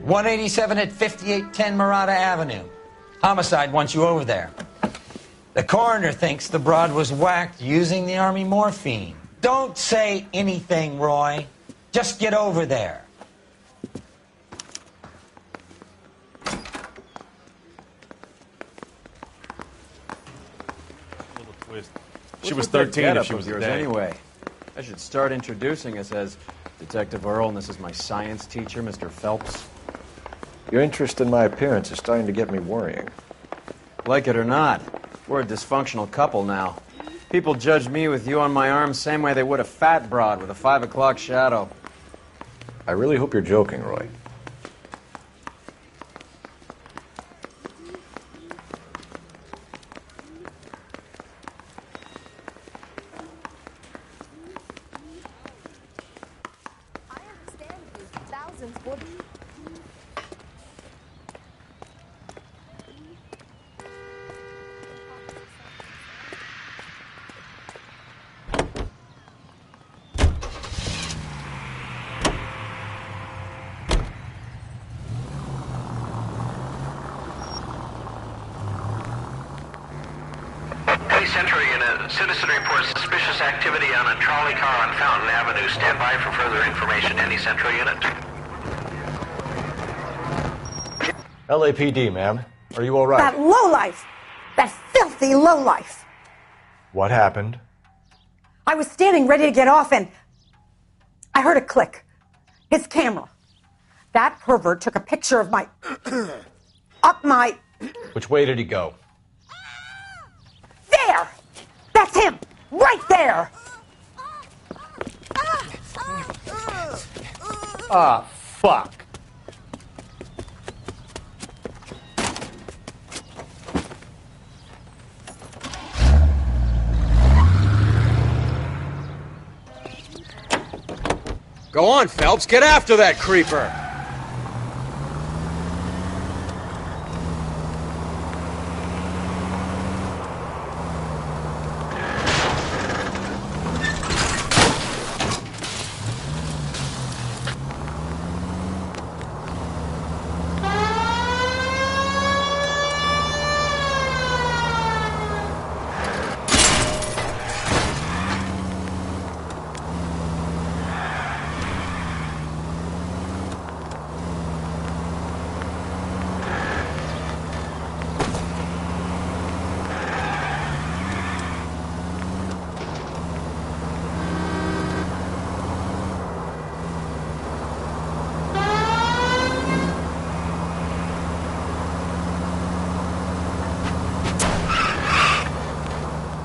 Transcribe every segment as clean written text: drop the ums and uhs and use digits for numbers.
187 at 5810 Murata Avenue. Homicide wants you over there. The coroner thinks the broad was whacked using the Army morphine. Don't say anything, Roy. Just get over there. Little twist. She was 13 if she was yours anyway. I should start introducing us as Detective Earl, and this is my science teacher, Mr. Phelps. Your interest in my appearance is starting to get me worrying. Like it or not, we're a dysfunctional couple now. People judge me with you on my arm same way they would a fat broad with a 5 o'clock shadow. I really hope you're joking, Roy. I understand you. Thousands would. Central Unit, citizen reports suspicious activity on a trolley car on Fountain Avenue. Stand by for further information. Any Central Unit? LAPD, ma'am. Are you all right? That lowlife! That filthy lowlife! What happened? I was standing ready to get off and I heard a click. His camera. That pervert took a picture of my... up my... Which way did he go? There! That's him! Right there! Ah, fuck. Go on, Phelps, get after that creeper!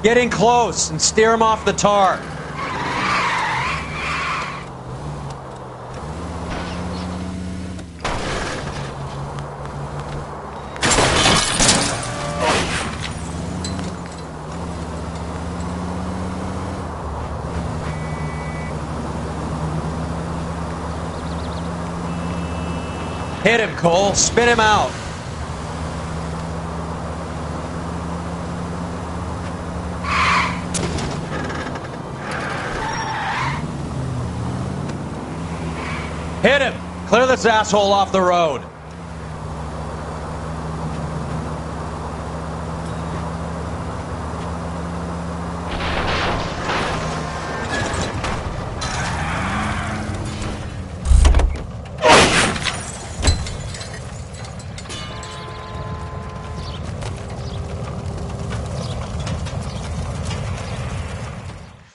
Get in close and steer him off the tar. Hit him, Cole. Spin him out. Hit him! Clear this asshole off the road.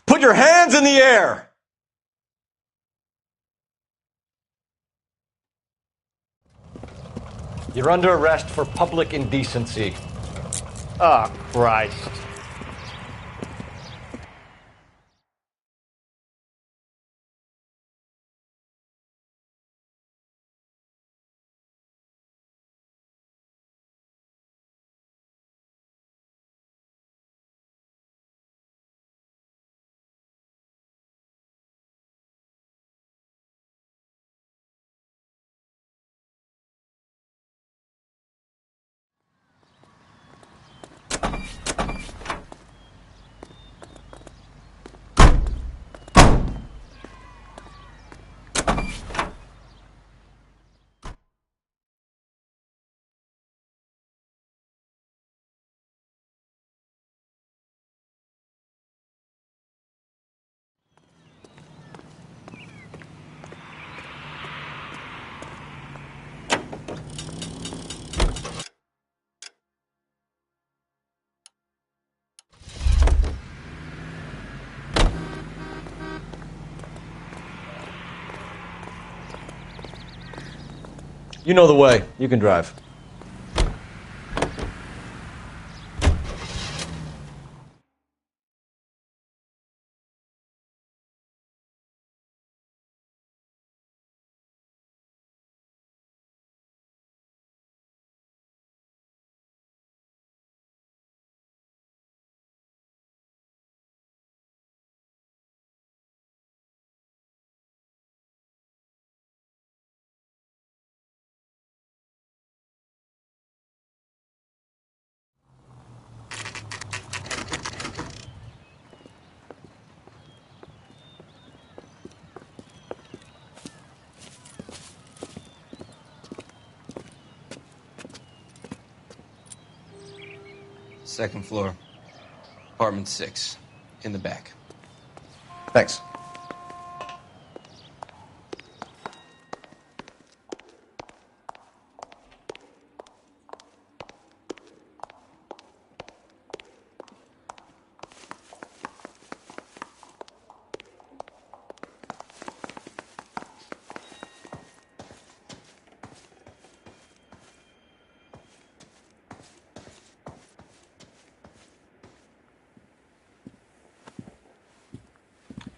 Put your hands in the air! You're under arrest for public indecency. Oh, Christ. You know the way. You can drive. Second floor, apartment 6, in the back. Thanks.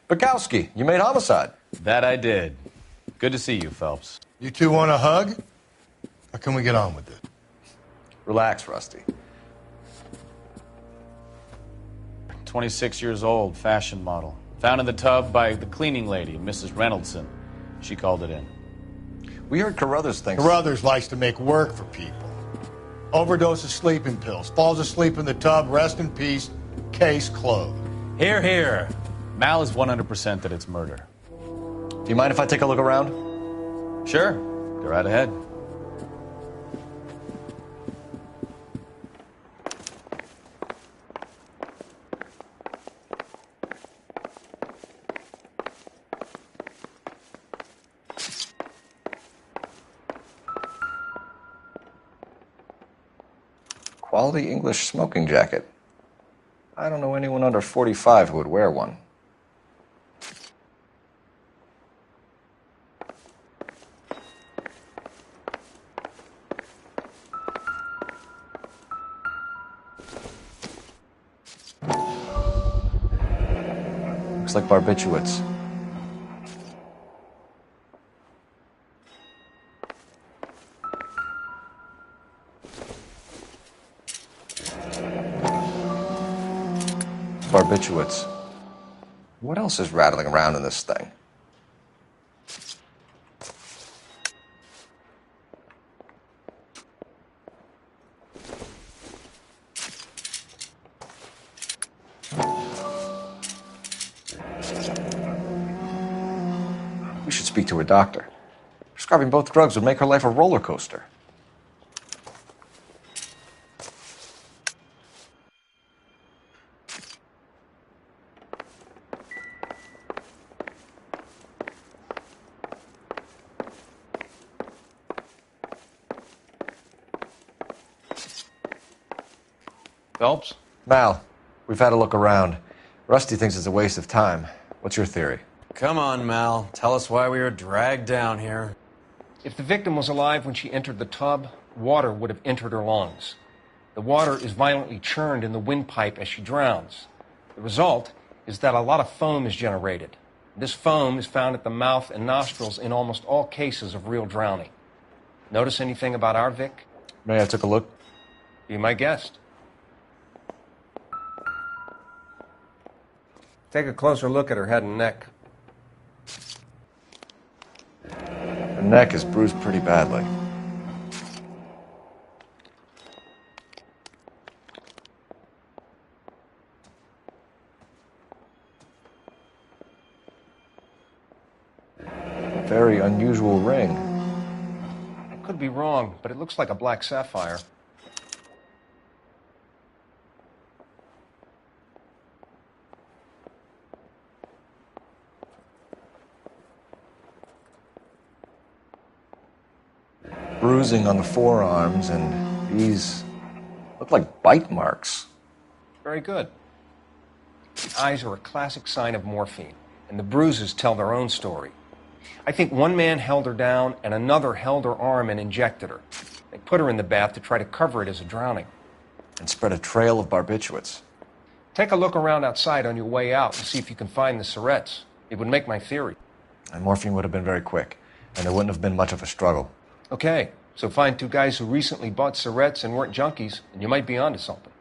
Bukowski, you made homicide. That I did. Good to see you, Phelps. You two want a hug? Or can we get on with it? Relax, Rusty. 26 years old, fashion model. Found in the tub by the cleaning lady, Mrs. Reynoldson. She called it in. We heard Carruthers thinks... Carruthers likes to make work for people. Overdose of sleeping pills. Falls asleep in the tub. Rest in peace. Case closed. Here, here. Mal is 100% that it's murder. Do you mind if I take a look around? Sure. Go right ahead. Quality English smoking jacket. I don't know anyone under 45 who would wear one. Looks like barbiturates. Barbiturates. What else is rattling around in this thing? We should speak to her doctor. Prescribing both drugs would make her life a roller coaster. Phelps? Mal, we've had a look around. Rusty thinks it's a waste of time. What's your theory? Come on, Mal. Tell us why we were dragged down here. If the victim was alive when she entered the tub, water would have entered her lungs. The water is violently churned in the windpipe as she drowns. The result is that a lot of foam is generated. This foam is found at the mouth and nostrils in almost all cases of real drowning. Notice anything about our Vic? May I take a look? Be my guest. Take a closer look at her head and neck. Her neck is bruised pretty badly. A very unusual ring. I could be wrong, but it looks like a black sapphire. Bruising on the forearms, and these look like bite marks. Very good. The eyes are a classic sign of morphine, and the bruises tell their own story. I think one man held her down and another held her arm and injected her. They put her in the bath to try to cover it as a drowning. And spread a trail of barbiturates. Take a look around outside on your way out and see if you can find the syrettes. It would make my theory. And morphine would have been very quick, and there wouldn't have been much of a struggle. Okay, so find two guys who recently bought syrettes and weren't junkies, and you might be onto something.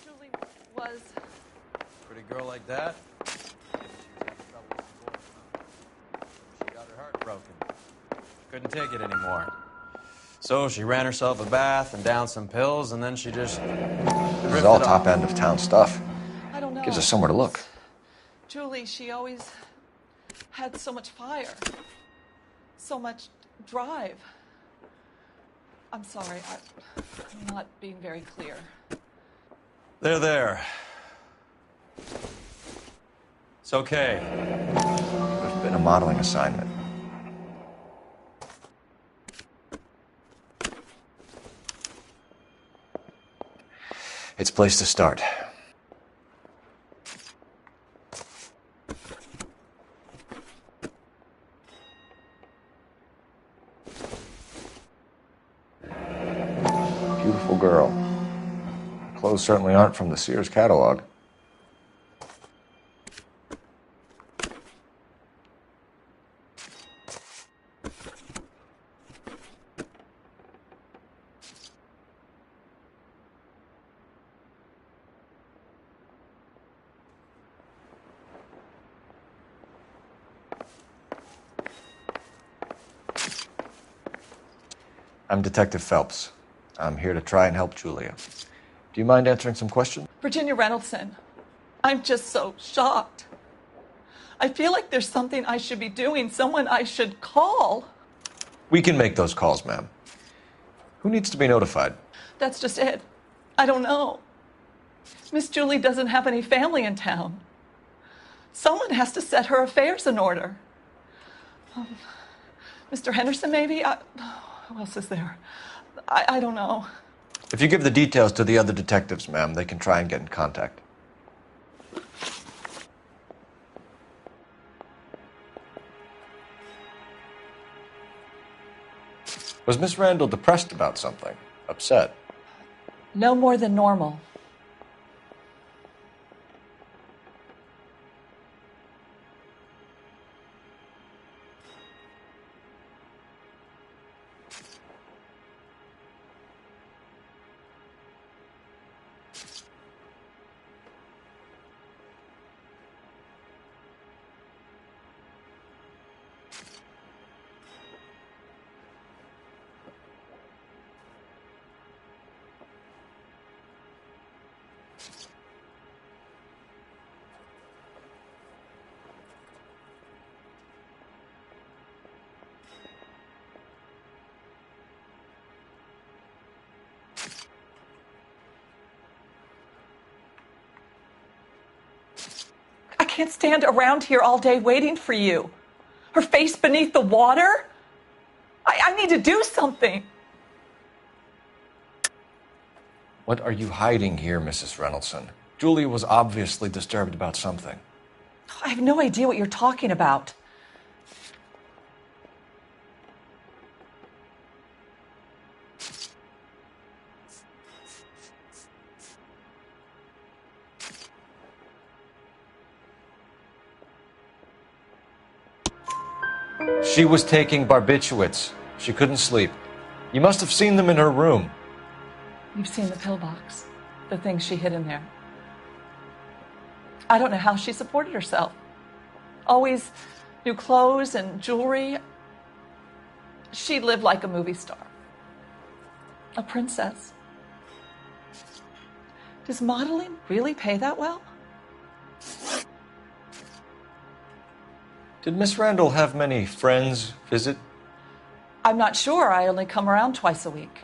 Julie was... Pretty girl like that? She got her heart broken. Couldn't take it anymore. So she ran herself a bath and downed some pills, and then she just... This is all top end of town stuff. I don't know. Gives us somewhere to look. Julie, she always had so much fire. So much drive. I'm sorry, I'm not being very clear. There. It's okay. There's been a modeling assignment. It's a place to start. Beautiful girl. Her clothes certainly aren't from the Sears catalog. I'm Detective Phelps. I'm here to try and help Julia. Do you mind answering some questions? Virginia Reynoldson, I'm just so shocked. I feel like there's something I should be doing, someone I should call. We can make those calls, ma'am. Who needs to be notified? That's just it. I don't know. Miss Julie doesn't have any family in town. Someone has to set her affairs in order. Mr. Henderson, maybe? Who else is there? I don't know. If you give the details to the other detectives, ma'am, they can try and get in contact. Was Miss Randall depressed about something? Upset? No more than normal. I can't stand around here all day waiting for you. Her face beneath the water? I need to do something. What are you hiding here, Mrs. Reynoldson? Julia was obviously disturbed about something. I have no idea what you're talking about. She was taking barbiturates. She couldn't sleep. You must have seen them in her room. You've seen the pillbox, the things she hid in there. I don't know how she supported herself. Always new clothes and jewelry. She lived like a movie star. A princess. Does modeling really pay that well? Did Miss Randall have many friends visit? I'm not sure. I only come around twice a week.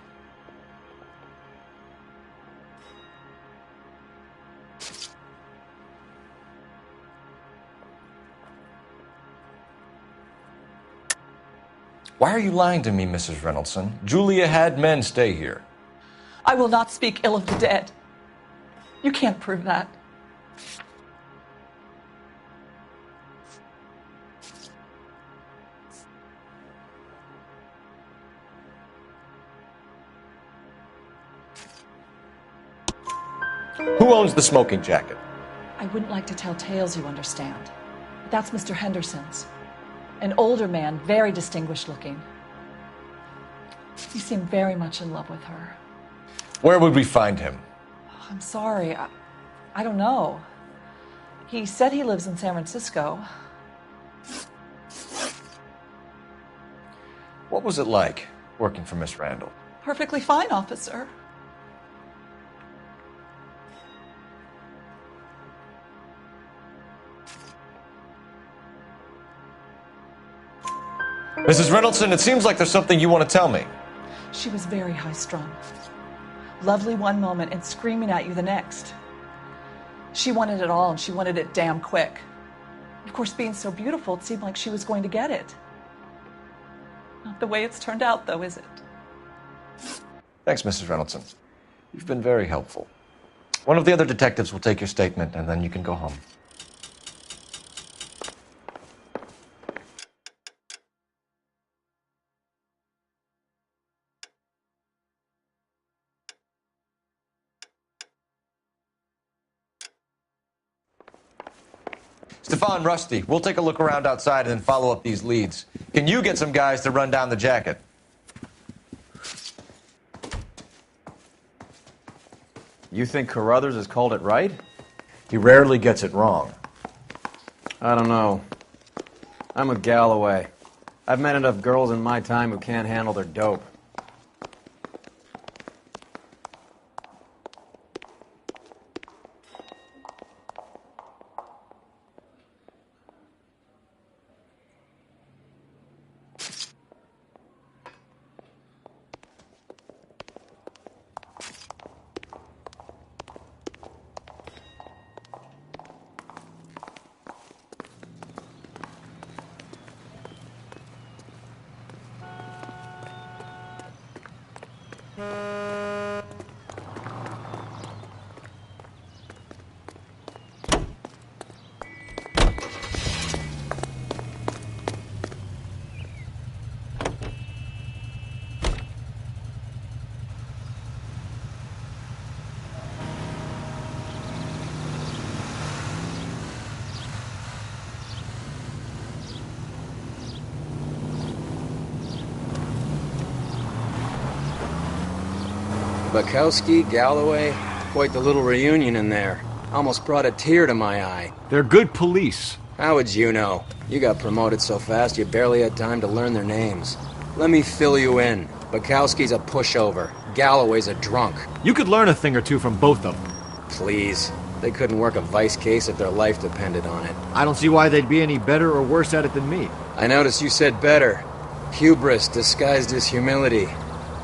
Why are you lying to me, Mrs. Reynoldson? Julia had men stay here. I will not speak ill of the dead. You can't prove that. Who owns the smoking jacket? I wouldn't like to tell tales, you understand. But that's Mr. Henderson's. An older man, very distinguished looking. He seemed very much in love with her. Where would we find him? I'm sorry. I don't know. He said he lives in San Francisco. What was it like working for Miss Randall? Perfectly fine, officer. Mrs. Reynoldson, it seems like there's something you want to tell me. She was very high-strung. Lovely one moment and screaming at you the next. She wanted it all, and she wanted it damn quick. Of course, being so beautiful, it seemed like she was going to get it. Not the way it's turned out, though, is it? Thanks, Mrs. Reynoldson. You've been very helpful. One of the other detectives will take your statement, and then you can go home. Stefan, Rusty, we'll take a look around outside and then follow up these leads. Can you get some guys to run down the jacket? You think Carruthers has called it right? He rarely gets it wrong. I don't know. I'm with Galloway. I've met enough girls in my time who can't handle their dope. Bukowski, Galloway, quite the little reunion in there. Almost brought a tear to my eye. They're good police. How would you know? You got promoted so fast you barely had time to learn their names. Let me fill you in. Bukowski's a pushover. Galloway's a drunk. You could learn a thing or two from both of them. Please. They couldn't work a vice case if their life depended on it. I don't see why they'd be any better or worse at it than me. I noticed you said better. Hubris disguised as humility.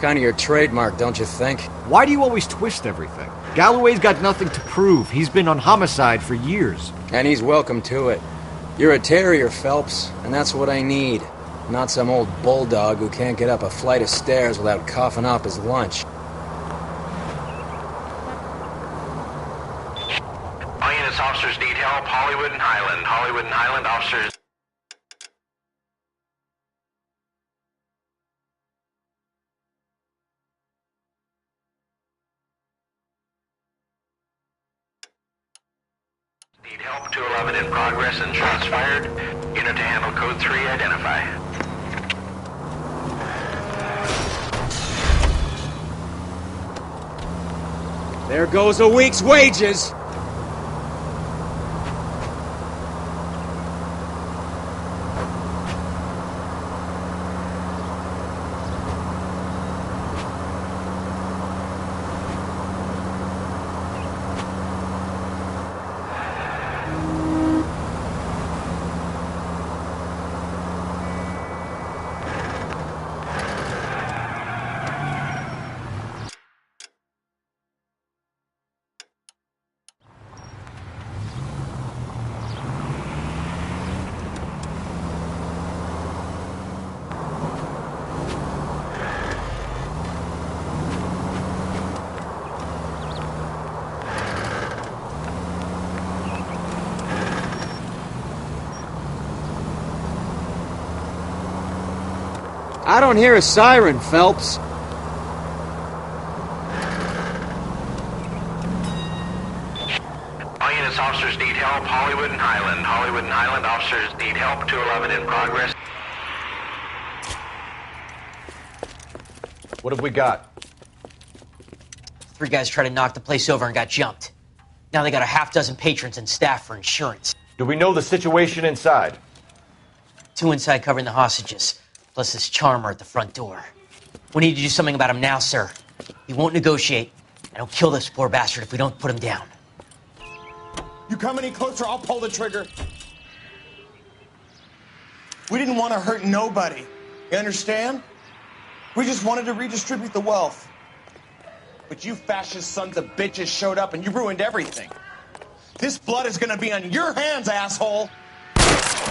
Kind of your trademark, don't you think? Why do you always twist everything? Galloway's got nothing to prove. He's been on homicide for years. And he's welcome to it. You're a terrier, Phelps, and that's what I need. Not some old bulldog who can't get up a flight of stairs without coughing up his lunch. All units, officers need help. Hollywood and Highland. Hollywood and Highland officers. Need help. 211 in progress and shots fired. Unit to handle code 3, identify. There goes a week's wages! I don't hear a siren, Phelps. All units, officers need help. Hollywood and Highland. Hollywood and Highland officers need help. 211 in progress. What have we got? 3 guys tried to knock the place over and got jumped. Now they got a half dozen patrons and staff for insurance. Do we know the situation inside? 2 inside covering the hostages, plus this charmer at the front door. We need to do something about him now, sir. He won't negotiate, and he'll kill this poor bastard if we don't put him down. You come any closer, I'll pull the trigger. We didn't want to hurt nobody. You understand? We just wanted to redistribute the wealth. But you fascist sons of bitches showed up and you ruined everything. This blood is gonna be on your hands, asshole!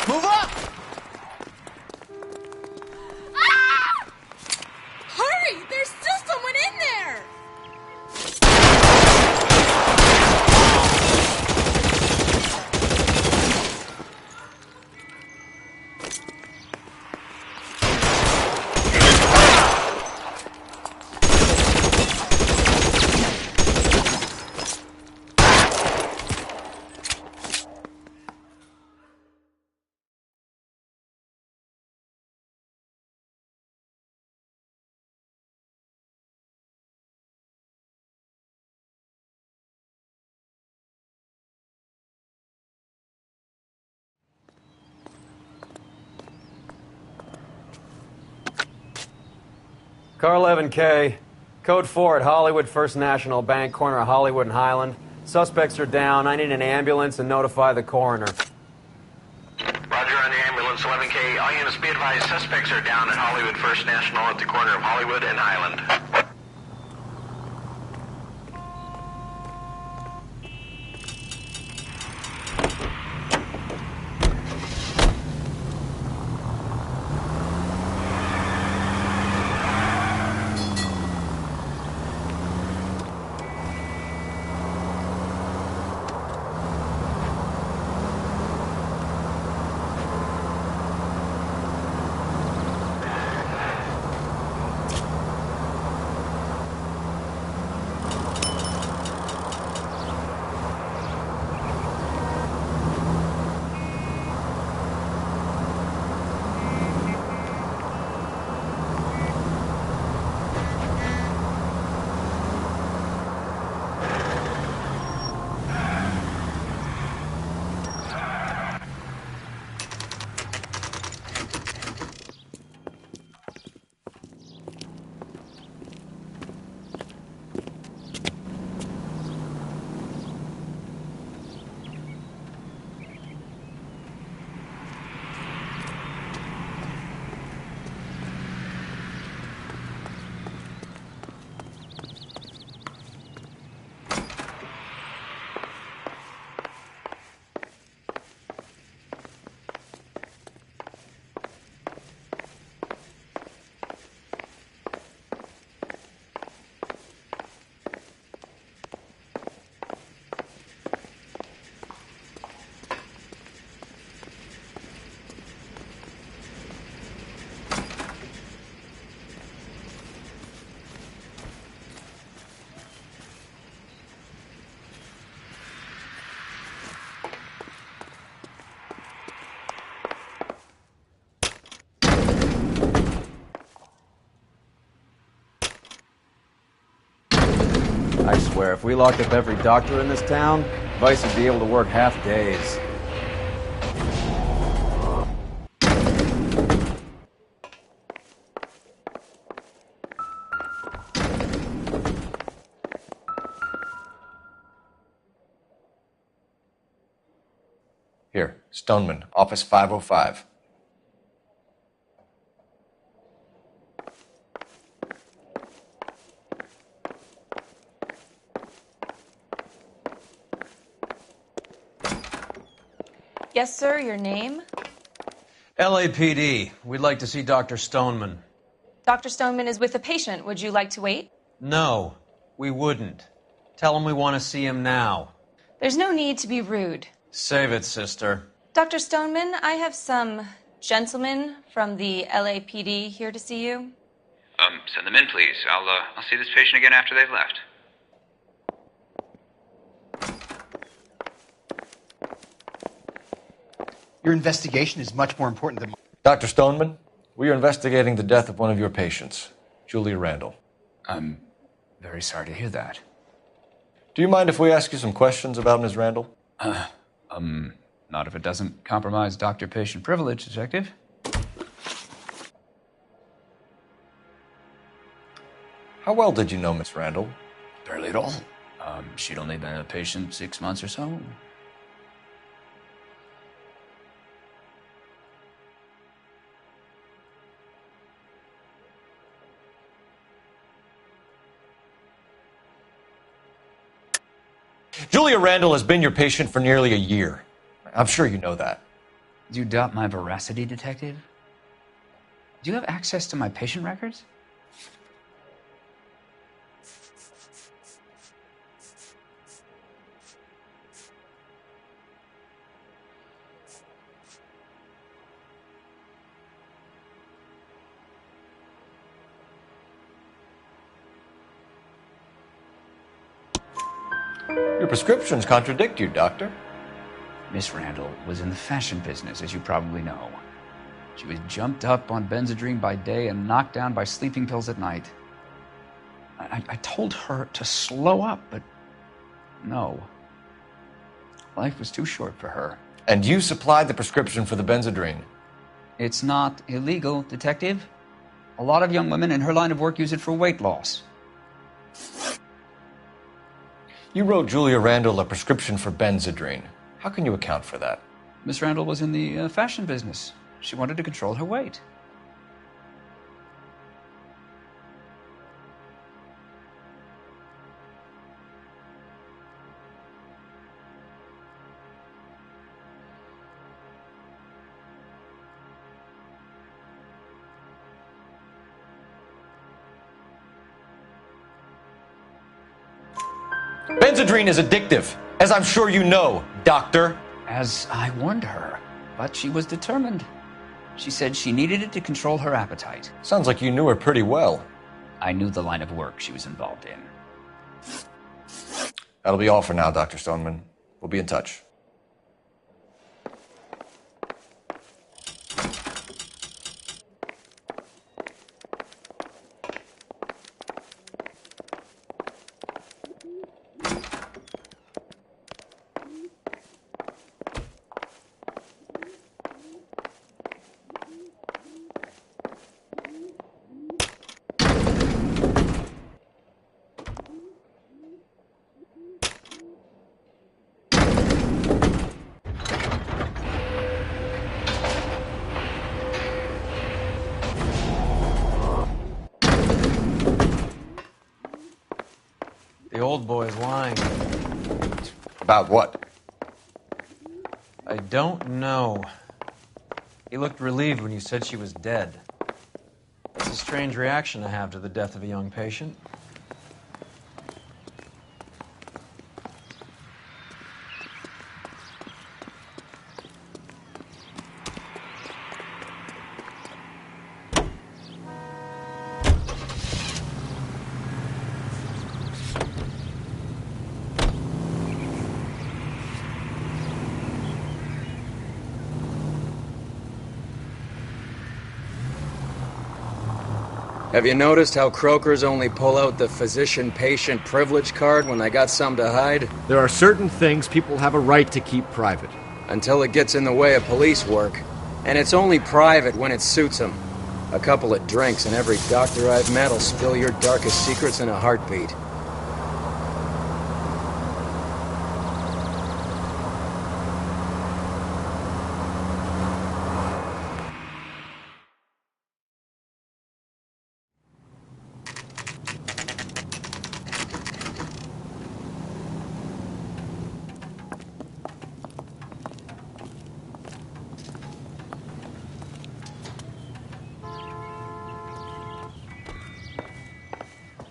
Move up! Ah! Hurry! There's still someone in there! Car 11K, code 4 at Hollywood First National Bank, corner of Hollywood and Highland. Suspects are down. I need an ambulance and notify the coroner. Roger on the ambulance, 11K. All units be advised, suspects are down at Hollywood First National at the corner of Hollywood and Highland. I swear, if we locked up every doctor in this town, Vice would be able to work half days. Here, Stoneman, office 505. Yes, sir, your name? LAPD. We'd like to see Dr. Stoneman. Dr. Stoneman is with a patient. Would you like to wait? No, we wouldn't. Tell him we want to see him now. There's no need to be rude. Save it, sister. Dr. Stoneman, I have some Gentleman from the LAPD here to see you. Send them in, please. I'll see this patient again after they've left. Your investigation is much more important than... Dr. Stoneman, we are investigating the death of one of your patients, Julia Randall. I'm very sorry to hear that. Do you mind if we ask you some questions about Ms. Randall? Not if it doesn't compromise doctor-patient privilege, Detective. How well did you know Miss Randall? Barely at all. She'd only been a patient 6 months or so. Julia Randall has been your patient for nearly a year. I'm sure you know that. Do you doubt my veracity, Detective? Do you have access to my patient records? Your prescriptions contradict you, Doctor. Miss Randall was in the fashion business, as you probably know. She was jumped up on Benzedrine by day and knocked down by sleeping pills at night. I told her to slow up, but no. Life was too short for her. And you supplied the prescription for the Benzedrine? It's not illegal, Detective. A lot of young women in her line of work use it for weight loss. You wrote Julia Randall a prescription for Benzedrine. How can you account for that? Miss Randall was in the fashion business. She wanted to control her weight. Benzedrine is addictive, as I'm sure you know, Doctor. As I warned her, but she was determined. She said she needed it to control her appetite. Sounds like you knew her pretty well. I knew the line of work she was involved in. That'll be all for now, Dr. Stoneman. We'll be in touch. The old boy's lying. About what? I don't know. He looked relieved when you said she was dead. It's a strange reaction to have to the death of a young patient. Have you noticed how croakers only pull out the physician-patient privilege card when they got something to hide? There are certain things people have a right to keep private. Until it gets in the way of police work. And it's only private when it suits them. A couple of drinks and every doctor I've met will spill your darkest secrets in a heartbeat.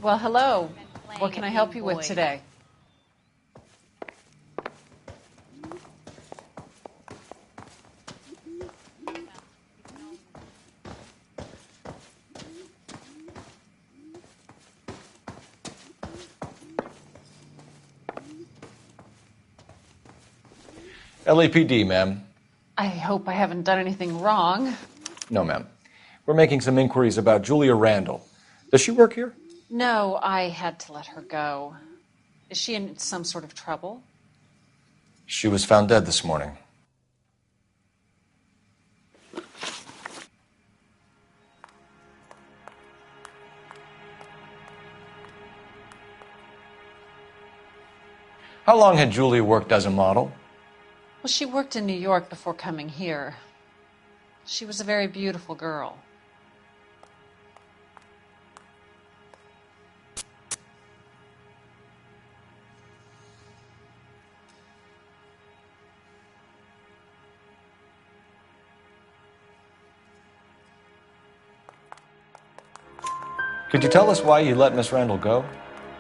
Well, hello. What can I help you with today? LAPD, ma'am. I hope I haven't done anything wrong. No, ma'am. We're making some inquiries about Julia Randall. Does she work here? No, I had to let her go. Is she in some sort of trouble? She was found dead this morning. How long had Julia worked as a model? Well, she worked in New York before coming here. She was a very beautiful girl. Could you tell us why you let Miss Randall go?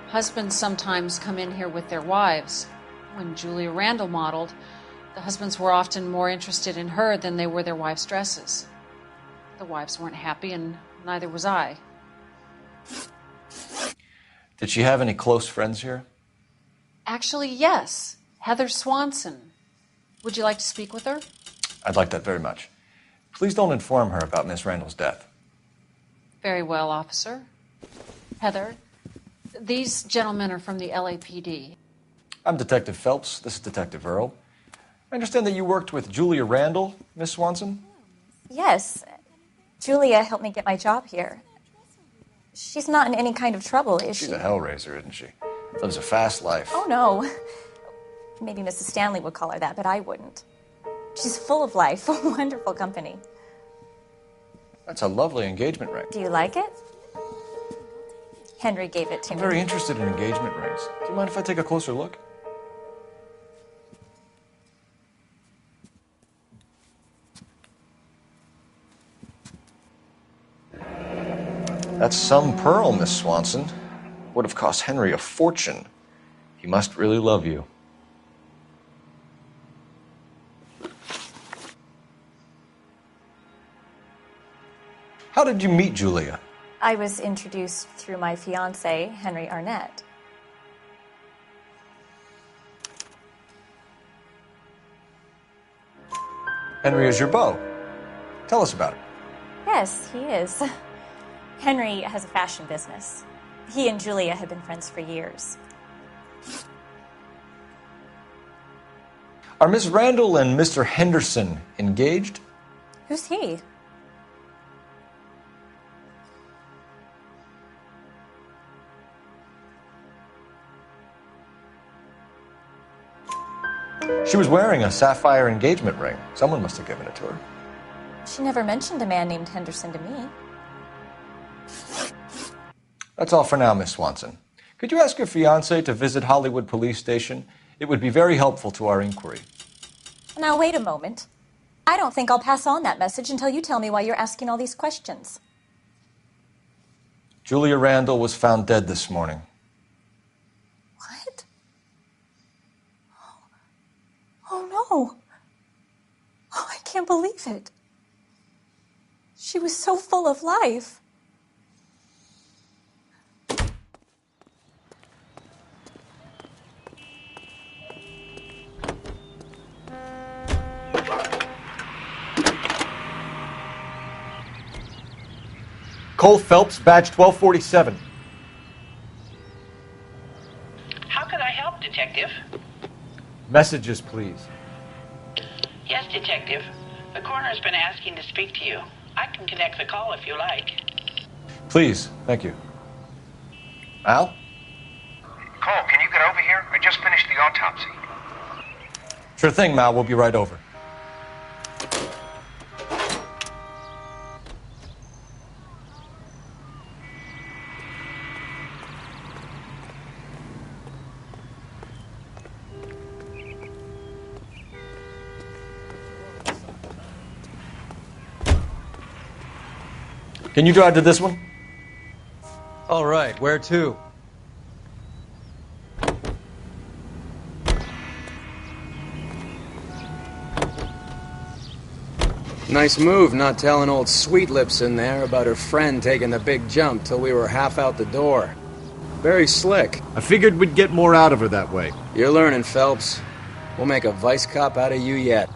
Husbands sometimes come in here with their wives. When Julia Randall modeled, the husbands were often more interested in her than they were their wives' dresses. The wives weren't happy, and neither was I. Did she have any close friends here? Actually, yes. Heather Swanson. Would you like to speak with her? I'd like that very much. Please don't inform her about Miss Randall's death. Very well, officer. Heather, these gentlemen are from the LAPD. I'm Detective Phelps. This is Detective Earl. I understand that you worked with Julia Randall, Miss Swanson? Yes. Julia helped me get my job here. She's not in any kind of trouble, is she? She's a hellraiser, isn't she? Lives a fast life. Oh, no. Maybe Mrs. Stanley would call her that, but I wouldn't. She's full of life, wonderful company. That's a lovely engagement ring. Do you like it? Henry gave it to I'm me. very interested in engagement rings. Do you mind if I take a closer look? That's some pearl, Miss Swanson. Would have cost Henry a fortune. He must really love you. How did you meet Julia? I was introduced through my fiancé, Henry Arnett. Henry is your beau. Tell us about it. Yes, he is. Henry has a fashion business. He and Julia have been friends for years. Are Miss Randall and Mr. Henderson engaged? Who's he? She was wearing a sapphire engagement ring. Someone must have given it to her. She never mentioned a man named Henderson to me. That's all for now, Miss Swanson. Could you ask your fiancé to visit Hollywood Police Station? It would be very helpful to our inquiry. Now, wait a moment. I don't think I'll pass on that message until you tell me why you're asking all these questions. Julia Randall was found dead this morning. What? Oh, no. Oh, I can't believe it. She was so full of life. Cole Phelps, badge 1247. How can I help, Detective? Messages, please. Yes, Detective. The coroner's been asking to speak to you. I can connect the call if you like. Please, thank you. Al? Cole, can you get over here? I just finished the autopsy. Sure thing, Mal. We'll be right over. Can you drive to this one? All right, where to? Nice move not telling old Sweet Lips in there about her friend taking the big jump till we were half out the door. Very slick. I figured we'd get more out of her that way. You're learning, Phelps. We'll make a vice cop out of you yet.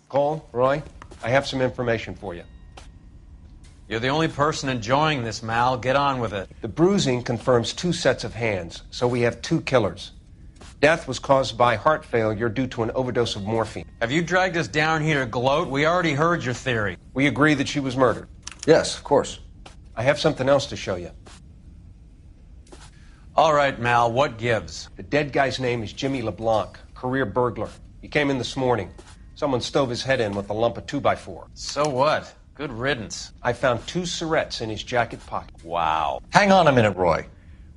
Cole, Roy, I have some information for you. You're the only person enjoying this, Mal. Get on with it. The bruising confirms 2 sets of hands, so we have 2 killers. Death was caused by heart failure due to an overdose of morphine. Have you dragged us down here to gloat? We already heard your theory. We agree that she was murdered. Yes, of course. I have something else to show you. All right, Mal, what gives? The dead guy's name is Jimmy LeBlanc, career burglar. He came in this morning. Someone stove his head in with a lump of 2x4. So what? Good riddance. I found 2 cigarettes in his jacket pocket. Wow. Hang on a minute, Roy.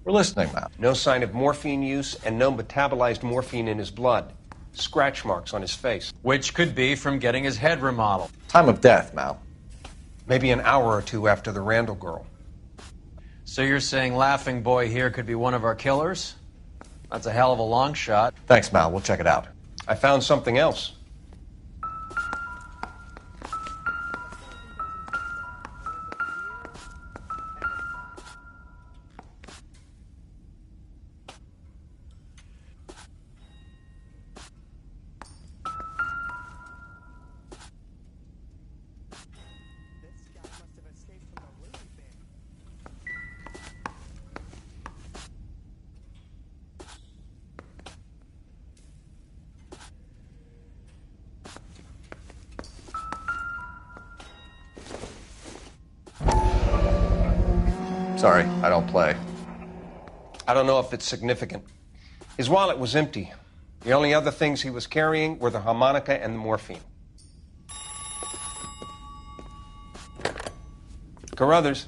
We're listening, Mal. No sign of morphine use and no metabolized morphine in his blood. Scratch marks on his face. Which could be from getting his head remodeled. Time of death, Mal. Maybe an hour or 2 after the Randall girl. So you're saying Laughing Boy here could be one of our killers? That's a hell of a long shot. Thanks, Mal. We'll check it out. I found something else. Sorry, I don't play. I don't know if it's significant. His wallet was empty. The only other things he was carrying were the harmonica and the morphine. Carruthers.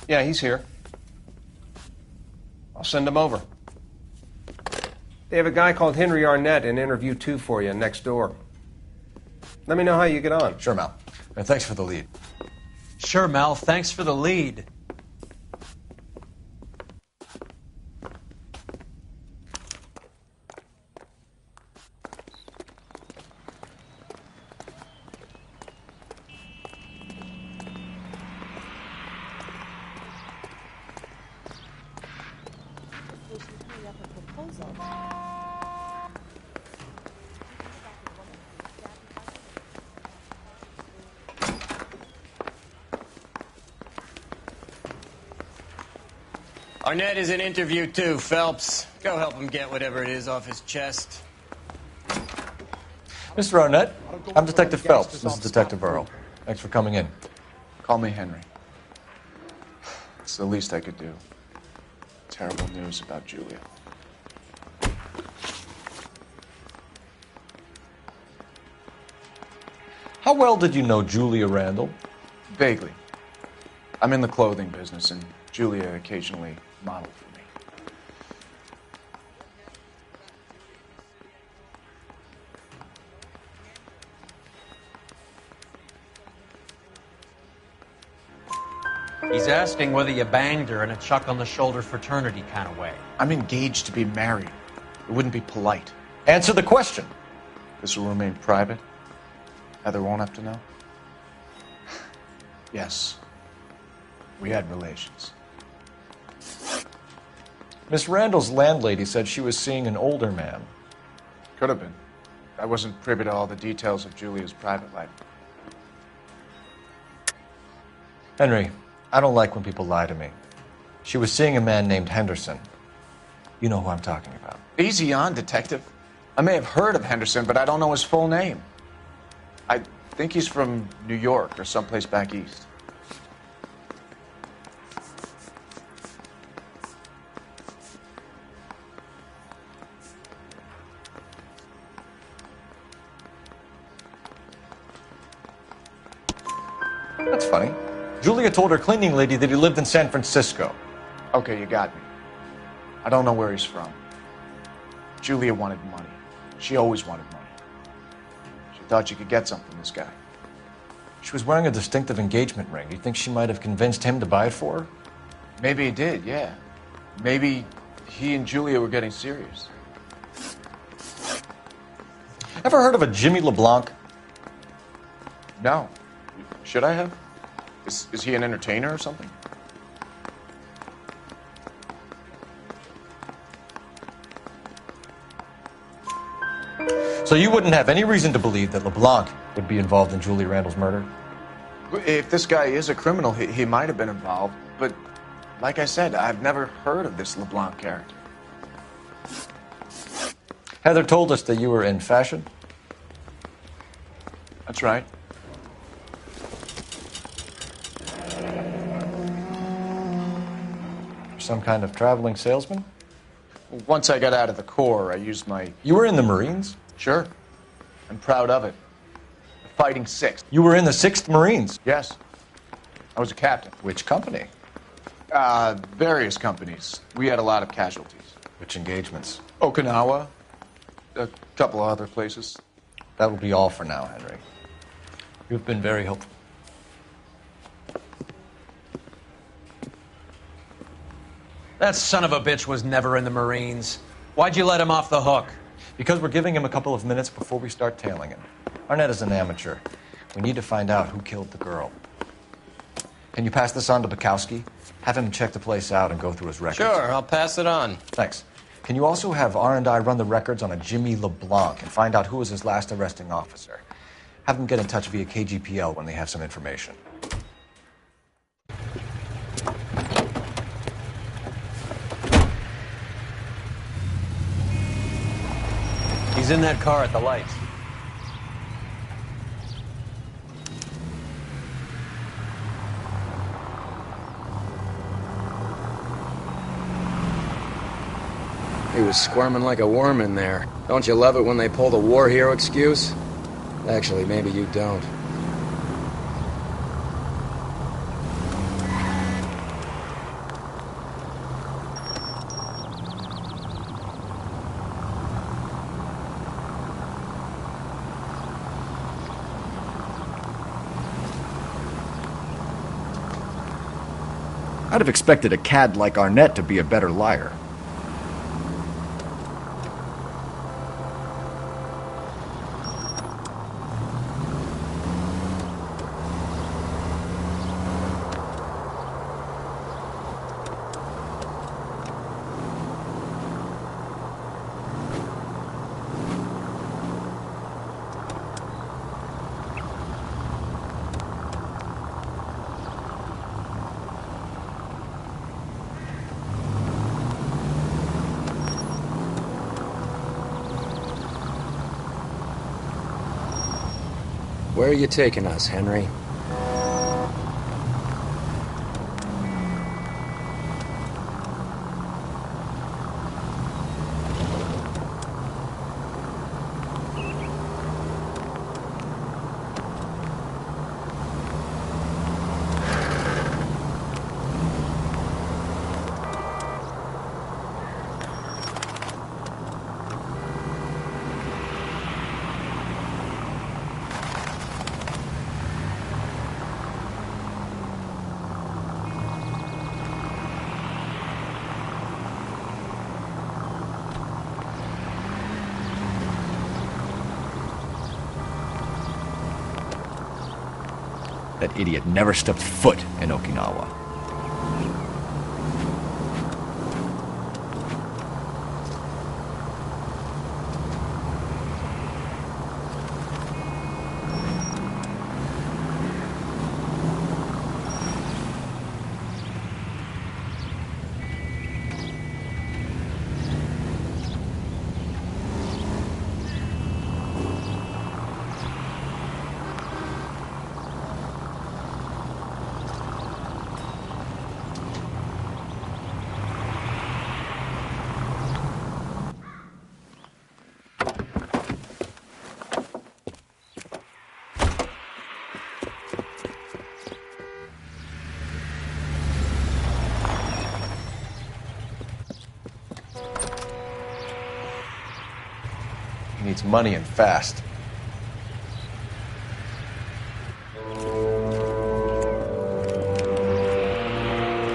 Yeah, he's here. I'll send him over. They have a guy called Henry Arnett in interview 2 for you next door. Let me know how you get on. Sure, Mal. And thanks for the lead. Sure, Mal. Thanks for the lead. Arnett is in interview 2, Phelps. Go help him get whatever it is off his chest. Mr. Arnett, I'm Detective Phelps. This is Detective Earl. Thanks for coming in. Call me Henry. It's the least I could do. Terrible news about Julia. How well did you know Julia Randall? Vaguely. I'm in the clothing business, and Julia occasionally modeled for me. He's asking whether you banged her in a chuck-on-the-shoulder fraternity kind of way. I'm engaged to be married. It wouldn't be polite. Answer the question. This will remain private. Heather won't have to know. Yes. We had relations. Miss Randall's landlady said she was seeing an older man. Could have been. I wasn't privy to all the details of Julia's private life. Henry, I don't like when people lie to me. She was seeing a man named Henderson. You know who I'm talking about. Easy on, Detective. I may have heard of Henderson, but I don't know his full name. I think he's from New York or someplace back east. That's funny. Julia told her cleaning lady that he lived in San Francisco. Okay, you got me. I don't know where he's from. Julia wanted money. She always wanted money. She thought she could get some from this guy. She was wearing a distinctive engagement ring. Do you think she might have convinced him to buy it for her? Maybe he did, yeah. Maybe he and Julia were getting serious. Ever heard of a Jimmy LeBlanc? No. Should I have? Is he an entertainer or something? So you wouldn't have any reason to believe that LeBlanc would be involved in Julie Randall's murder? If this guy is a criminal, he might have been involved. But like I said, I've never heard of this LeBlanc character. Heather told us that you were in fashion. That's right. Some kind of traveling salesman? Once I got out of the Corps, I used my... You were in the Marines? Sure. I'm proud of it. Fighting 6th. You were in the 6th Marines? Yes. I was a captain. Which company? Various companies. We had a lot of casualties. Which engagements? Okinawa. A couple of other places. That will be all for now, Henry. You've been very helpful. That son of a bitch was never in the Marines. Why'd you let him off the hook? Because we're giving him a couple of minutes before we start tailing him. Arnett is an amateur. We need to find out who killed the girl. Can you pass this on to Bukowski? Have him check the place out and go through his records. Sure, I'll pass it on. Thanks. Can you also have R&I run the records on a Jimmy LeBlanc and find out who was his last arresting officer? Have them get in touch via KGPL when they have some information. He's in that car at the lights. He was squirming like a worm in there. Don't you love it when they pull the war hero excuse? Actually, maybe you don't. I'd have expected a cad like Arnett to be a better liar. Where are you taking us, Henry? That idiot never stepped foot in Okinawa. needs money and fast.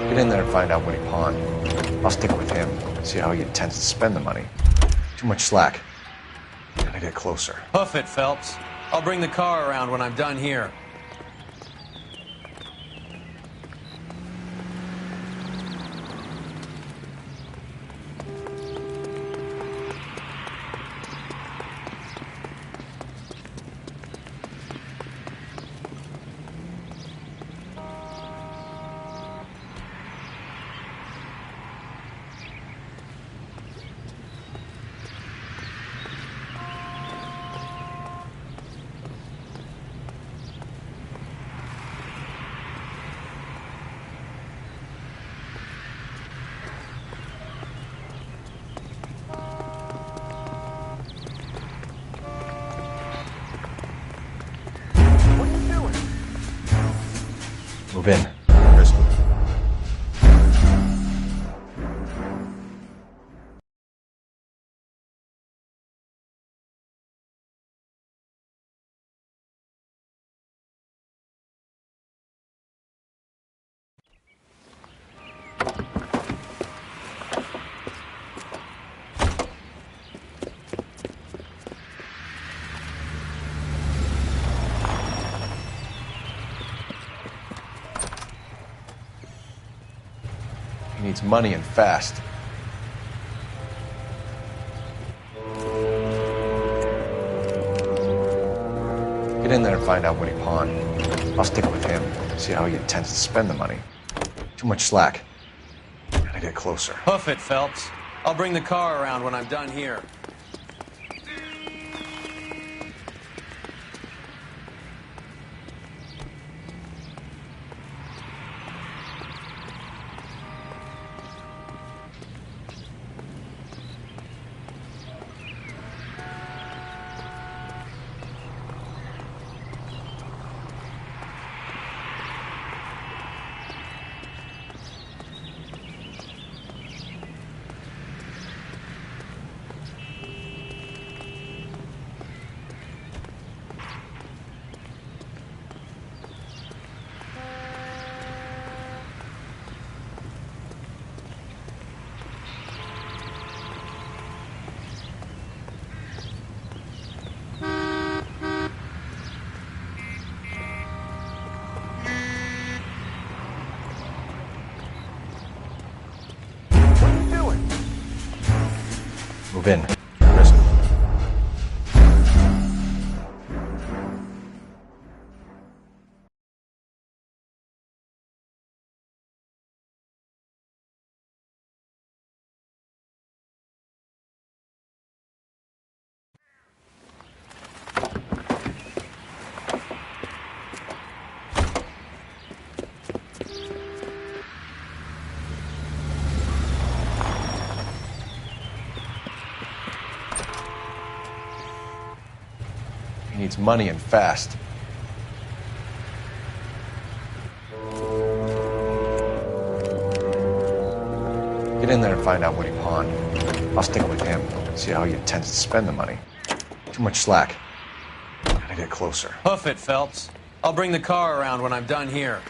Get in there and find out what he pawned. I'll stick with him, see how he intends to spend the money. Too much slack. Gotta get closer. Hoof it, Phelps. I'll bring the car around when I'm done here. Move in. He needs money and fast. Get in there and find out what he pawned. I'll stick with him, see how he intends to spend the money. Too much slack. Gotta get closer. Hoof it, Phelps. I'll bring the car around when I'm done here. Move in. He needs money and fast. Get in there and find out what he pawned. I'll stick with him, see how he intends to spend the money. Too much slack. Gotta get closer. Hoof it, Phelps. I'll bring the car around when I'm done here.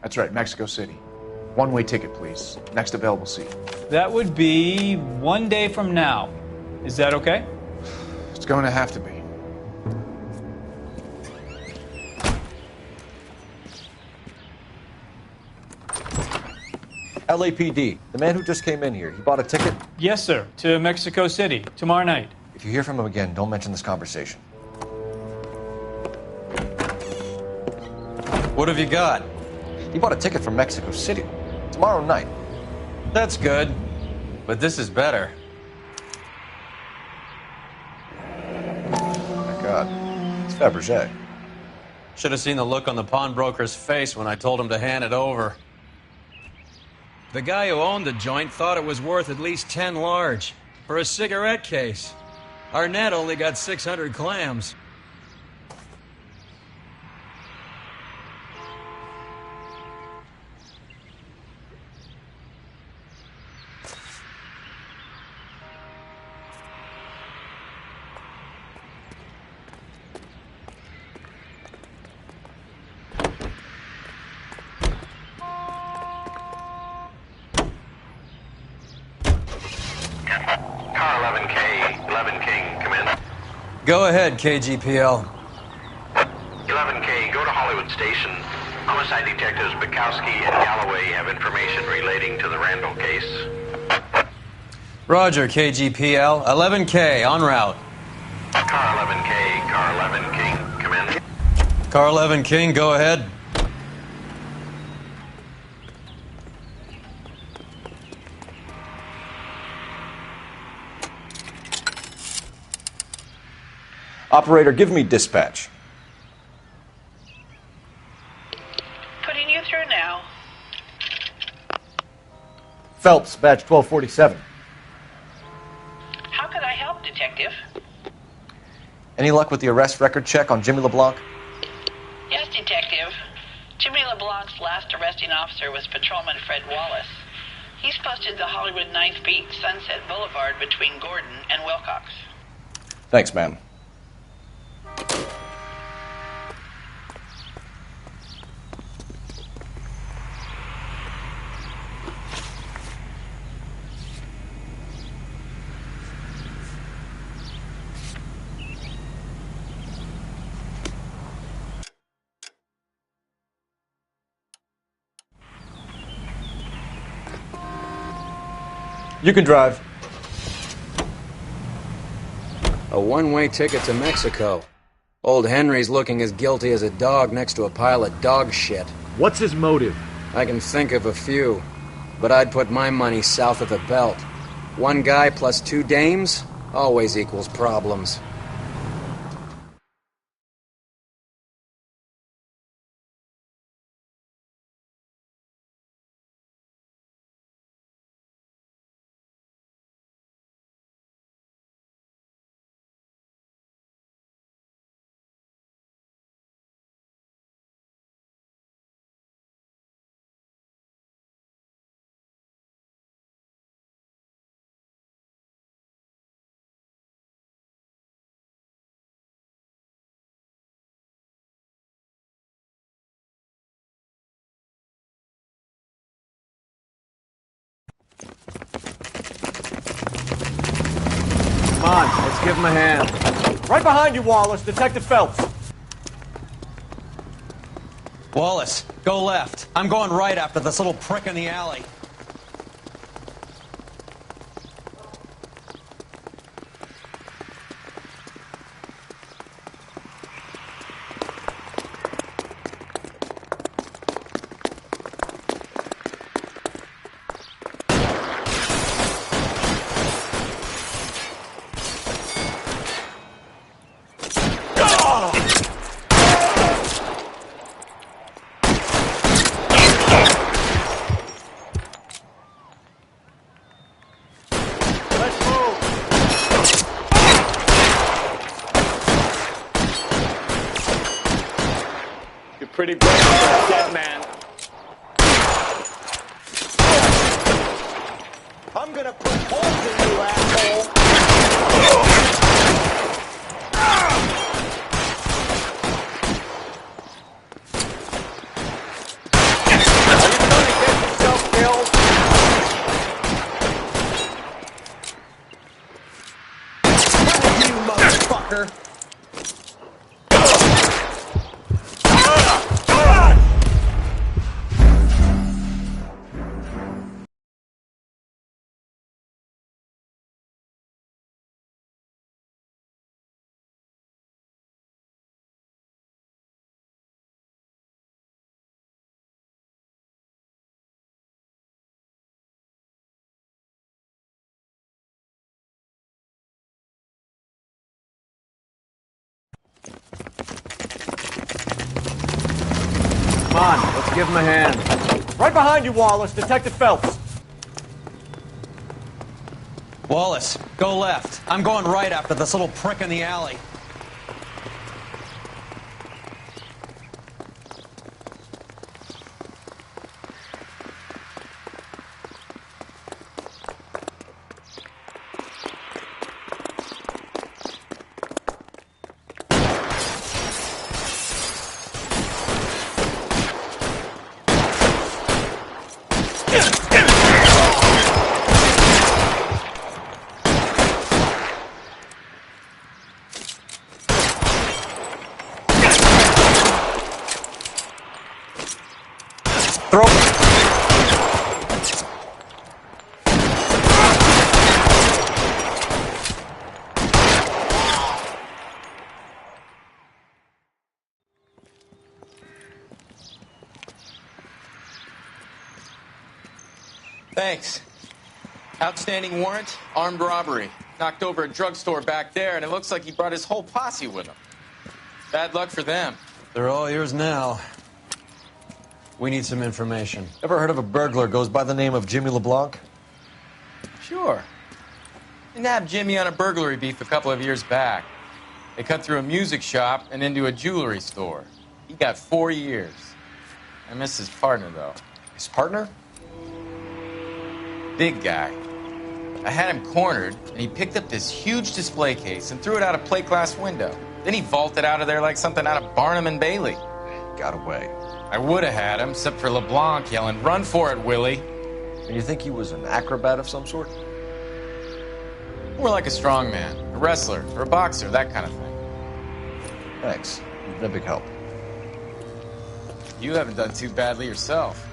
That's right, Mexico City. One-way ticket, please. Next available seat. That would be 1 day from now. Is that okay? It's going to have to be. LAPD, the man who just came in here, he bought a ticket? Yes, sir. To Mexico City, tomorrow night. If you hear from him again, don't mention this conversation. What have you got? He bought a ticket from Mexico City. Tomorrow night. That's good. But this is better. Oh my God. It's Fabergé. Should have seen the look on the pawnbroker's face when I told him to hand it over. The guy who owned the joint thought it was worth at least 10 large for a cigarette case. Arnett only got 600 clams. Car 11K, 11 King, come in. Go ahead, KGPL. 11K, go to Hollywood Station. Homicide detectives Bukowski and Galloway have information relating to the Randall case. Roger, KGPL. 11K, en route. Car 11K, car 11 King, come in. Car 11 King, go ahead. Operator, give me dispatch. Putting you through now. Phelps, badge 1247. How could I help, Detective? Any luck with the arrest record check on Jimmy LeBlanc? Yes, Detective. Jimmy LeBlanc's last arresting officer was Patrolman Fred Wallace. He's posted the Hollywood 9th Beat, Sunset Boulevard between Gordon and Wilcox. Thanks, ma'am. You can drive. A one-way ticket to Mexico. Old Henry's looking as guilty as a dog next to a pile of dog shit. What's his motive? I can think of a few, but I'd put my money south of the belt. One guy plus 2 dames always equals problems. Come on, let's give him a hand. Right behind you, Wallace. Detective Phelps. Wallace, go left. I'm going right after this little prick in the alley. Pretty brave for a dead man. I'm gonna put holes in you, asshole. give him a hand. Right behind you, Wallace. Detective Phelps. Wallace, go left. I'm going right after this little prick in the alley. Thanks. Outstanding warrant, armed robbery. Knocked over a drugstore back there, and it looks like he brought his whole posse with him. Bad luck for them. They're all yours now. We need some information. Ever heard of a burglar goes by the name of Jimmy LeBlanc? Sure. They nabbed Jimmy on a burglary beef a couple of years back. They cut through a music shop and into a jewelry store. He got 4 years. I miss his partner, though. His partner? Big guy. I had him cornered, and he picked up this huge display case and threw it out a plate glass window. Then he vaulted out of there like something out of Barnum and Bailey. Got away. I would have had him, except for LeBlanc yelling, "Run for it, Willie!" And you think he was an acrobat of some sort? More like a strongman, a wrestler, or a boxer, that kind of thing. Thanks. You've been a big help. You haven't done too badly yourself.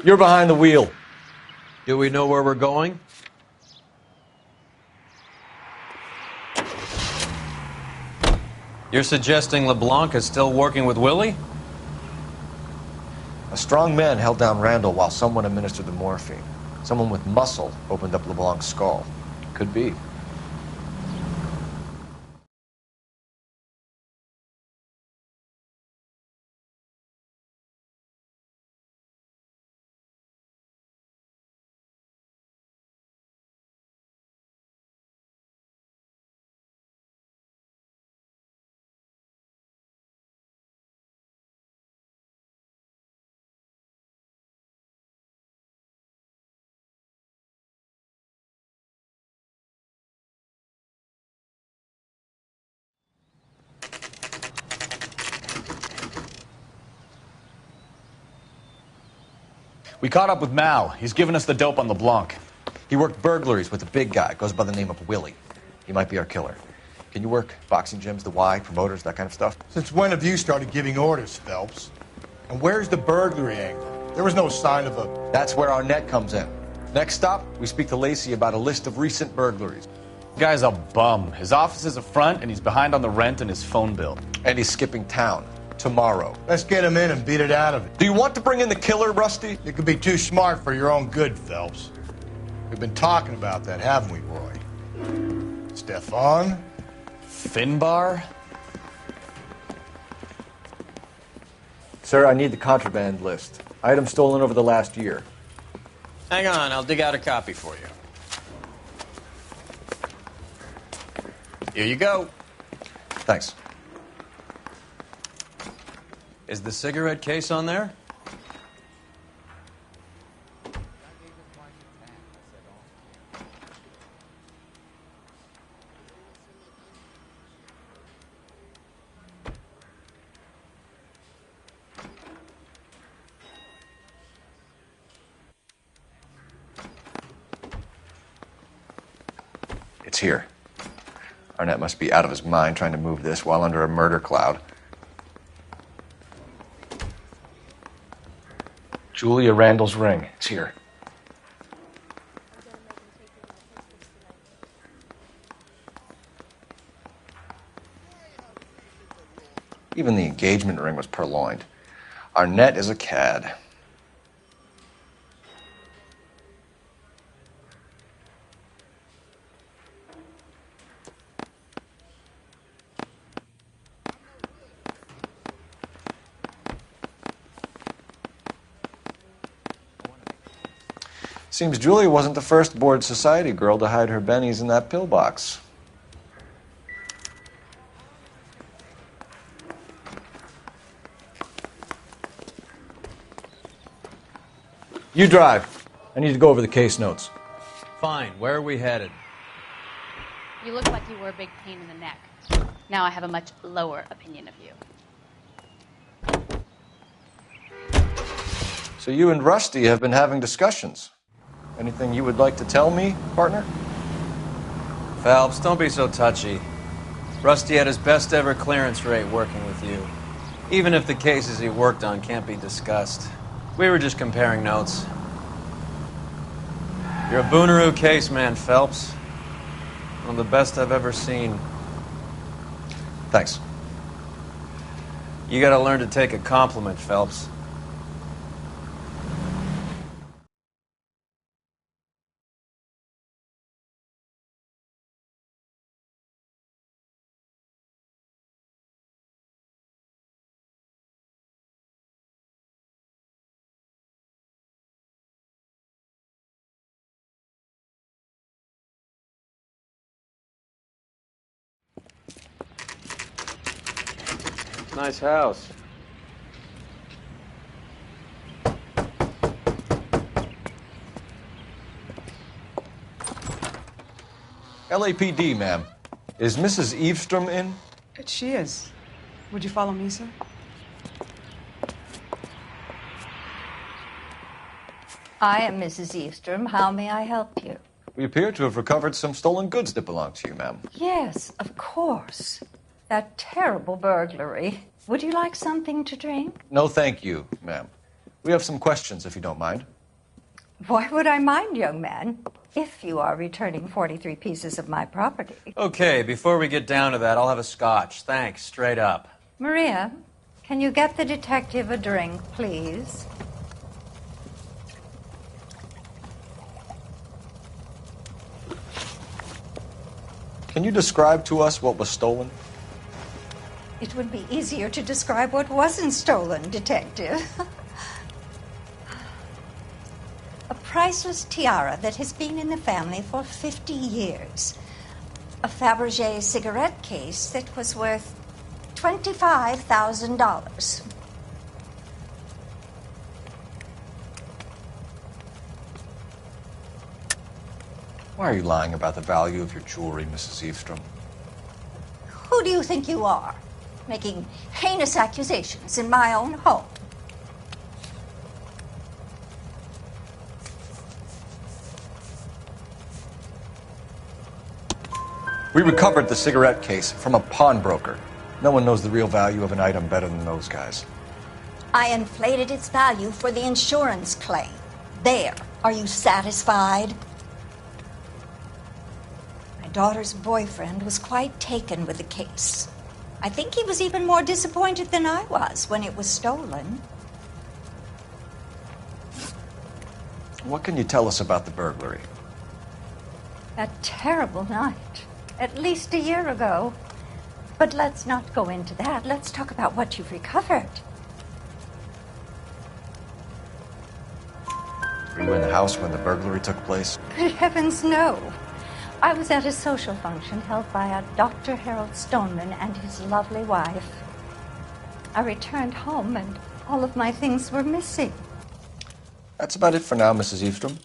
You're behind the wheel. Do we know where we're going? You're suggesting LeBlanc is still working with Willie? A strong man held down Randall while someone administered the morphine. Someone with muscle opened up LeBlanc's skull. Could be. We caught up with Mao. He's given us the dope on LeBlanc. He worked burglaries with a big guy. Goes by the name of Willie. He might be our killer. Can you work boxing gyms, the Y, promoters, that kind of stuff? Since when have you started giving orders, Phelps? And where's the burglary angle? There was no sign of a... That's where our net comes in. Next stop, we speak to Lacey about a list of recent burglaries. The guy's a bum. His office is a front, and he's behind on the rent and his phone bill. And he's skipping town. Tomorrow. Let's get him in and beat it out of it. Do you want to bring in the killer, Rusty? You could be too smart for your own good, Phelps. We've been talking about that, haven't we, Roy? Stefan? Finbar? Sir, I need the contraband list. Items stolen over the last year. Hang on, I'll dig out a copy for you. Here you go. Thanks. Is the cigarette case on there? It's here. Arnett must be out of his mind trying to move this while under a murder cloud. Julia Randall's ring. It's here. Even the engagement ring was purloined. Arnett is a cad. Seems Julia wasn't the first bored society girl to hide her bennies in that pillbox. You drive. I need to go over the case notes. Fine. Where are we headed? You look like you were a big pain in the neck. Now I have a much lower opinion of you. So you and Rusty have been having discussions. Anything you would like to tell me, partner? Phelps, don't be so touchy. Rusty had his best ever clearance rate working with you. Even if the cases he worked on can't be discussed. We were just comparing notes. You're a Booneroo case man, Phelps. One of the best I've ever seen. Thanks. You gotta learn to take a compliment, Phelps. Nice house. LAPD, ma'am. Is Mrs. Eavestrom in? She is. Would you follow me, sir? I am Mrs. Eastrom. How may I help you? We appear to have recovered some stolen goods that belong to you, ma'am. Yes, of course. That terrible burglary. Would you like something to drink? No, thank you, ma'am. We have some questions, if you don't mind. Why would I mind, young man, if you are returning 43 pieces of my property? Okay, before we get down to that, I'll have a scotch. Thanks, straight up. Maria, can you get the detective a drink, please? Can you describe to us what was stolen? It would be easier to describe what wasn't stolen, Detective. A priceless tiara that has been in the family for 50 years. A Fabergé cigarette case that was worth $25,000. Why are you lying about the value of your jewelry, Mrs. Eavestrom? Who do you think you are? Making heinous accusations in my own home. We recovered the cigarette case from a pawnbroker. No one knows the real value of an item better than those guys. I inflated its value for the insurance claim. There. Are you satisfied? My daughter's boyfriend was quite taken with the case. I think he was even more disappointed than I was when it was stolen. What can you tell us about the burglary? That terrible night. At least a year ago. But let's not go into that. Let's talk about what you've recovered. Were you in the house when the burglary took place? Good heavens, no. I was at a social function held by a Dr. Harold Stoneman and his lovely wife. I returned home and all of my things were missing. That's about it for now, Mrs. Eavestrom.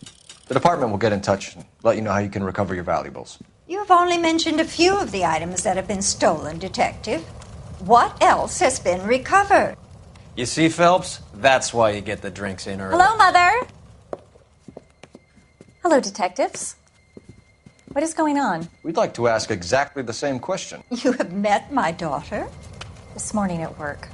The department will get in touch and let you know how you can recover your valuables. You've only mentioned a few of the items that have been stolen, Detective. What else has been recovered? You see, Phelps? That's why you get the drinks in early. Hello, Mother. Hello, detectives. What is going on? We'd like to ask exactly the same question. You have met my daughter? This morning at work.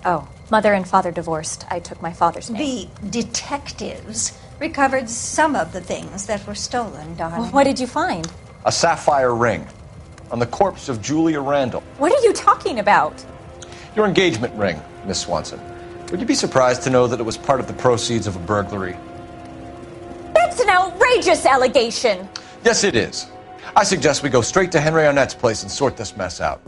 Oh, mother and father divorced. I took my father's name. The detectives recovered some of the things that were stolen, darling. Well, what did you find? A sapphire ring on the corpse of Julia Randall. What are you talking about? Your engagement ring, Miss Swanson. Would you be surprised to know that it was part of the proceeds of a burglary? That's an outrageous allegation. Yes, it is. I suggest we go straight to Henry Arnett's place and sort this mess out.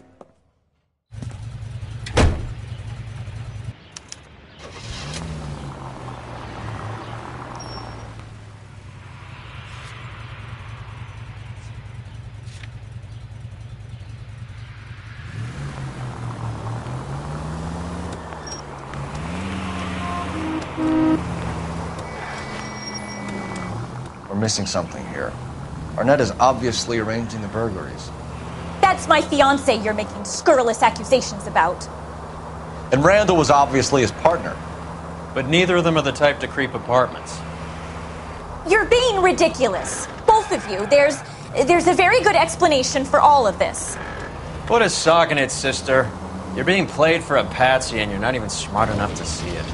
We're missing something here. Arnett is obviously arranging the burglaries. That's my fiance you're making scurrilous accusations about. And Randall was obviously his partner. But neither of them are the type to creep apartments. You're being ridiculous. Both of you. There's a very good explanation for all of this. Put a sock in it, sister. You're being played for a patsy and you're not even smart enough to see it.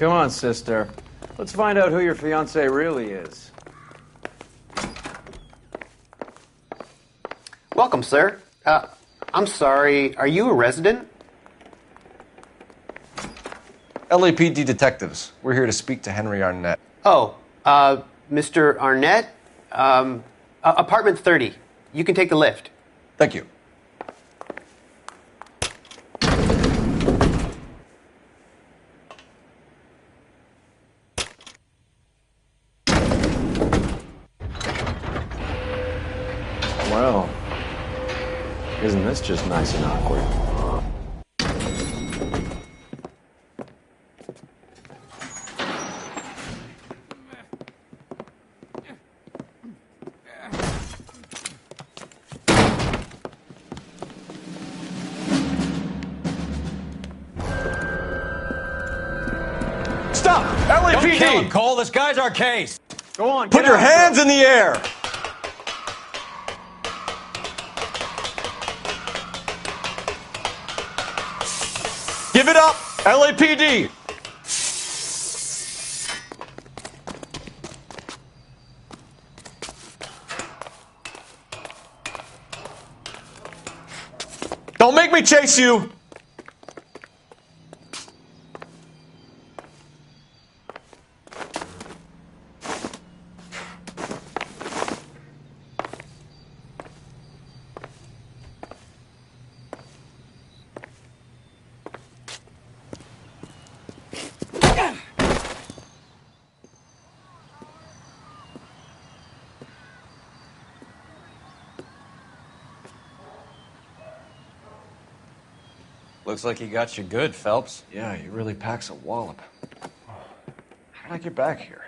Come on, sister. Let's find out who your fiance really is. Welcome, sir. I'm sorry, are you a resident? LAPD detectives. We're here to speak to Henry Arnett. Oh, Mr. Arnett? Apartment 30. You can take the lift. Thank you. Well, isn't this just nice and awkward? Stop! LAPD! Don't kill him, Cole. This guy's our case. Go on, Put your hands in the air! Give it up, LAPD! Don't make me chase you! Looks like he got you good, Phelps. Yeah, he really packs a wallop. How did I get back here?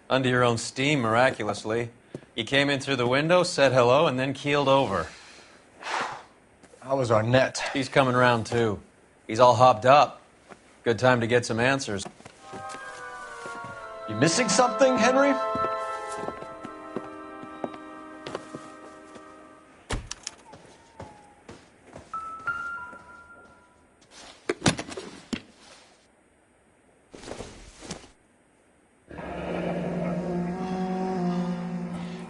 Under your own steam, miraculously. You came in through the window, said hello, and then keeled over. How was Arnett? He's coming around, too. He's all hopped up. Good time to get some answers. You missing something, Henry?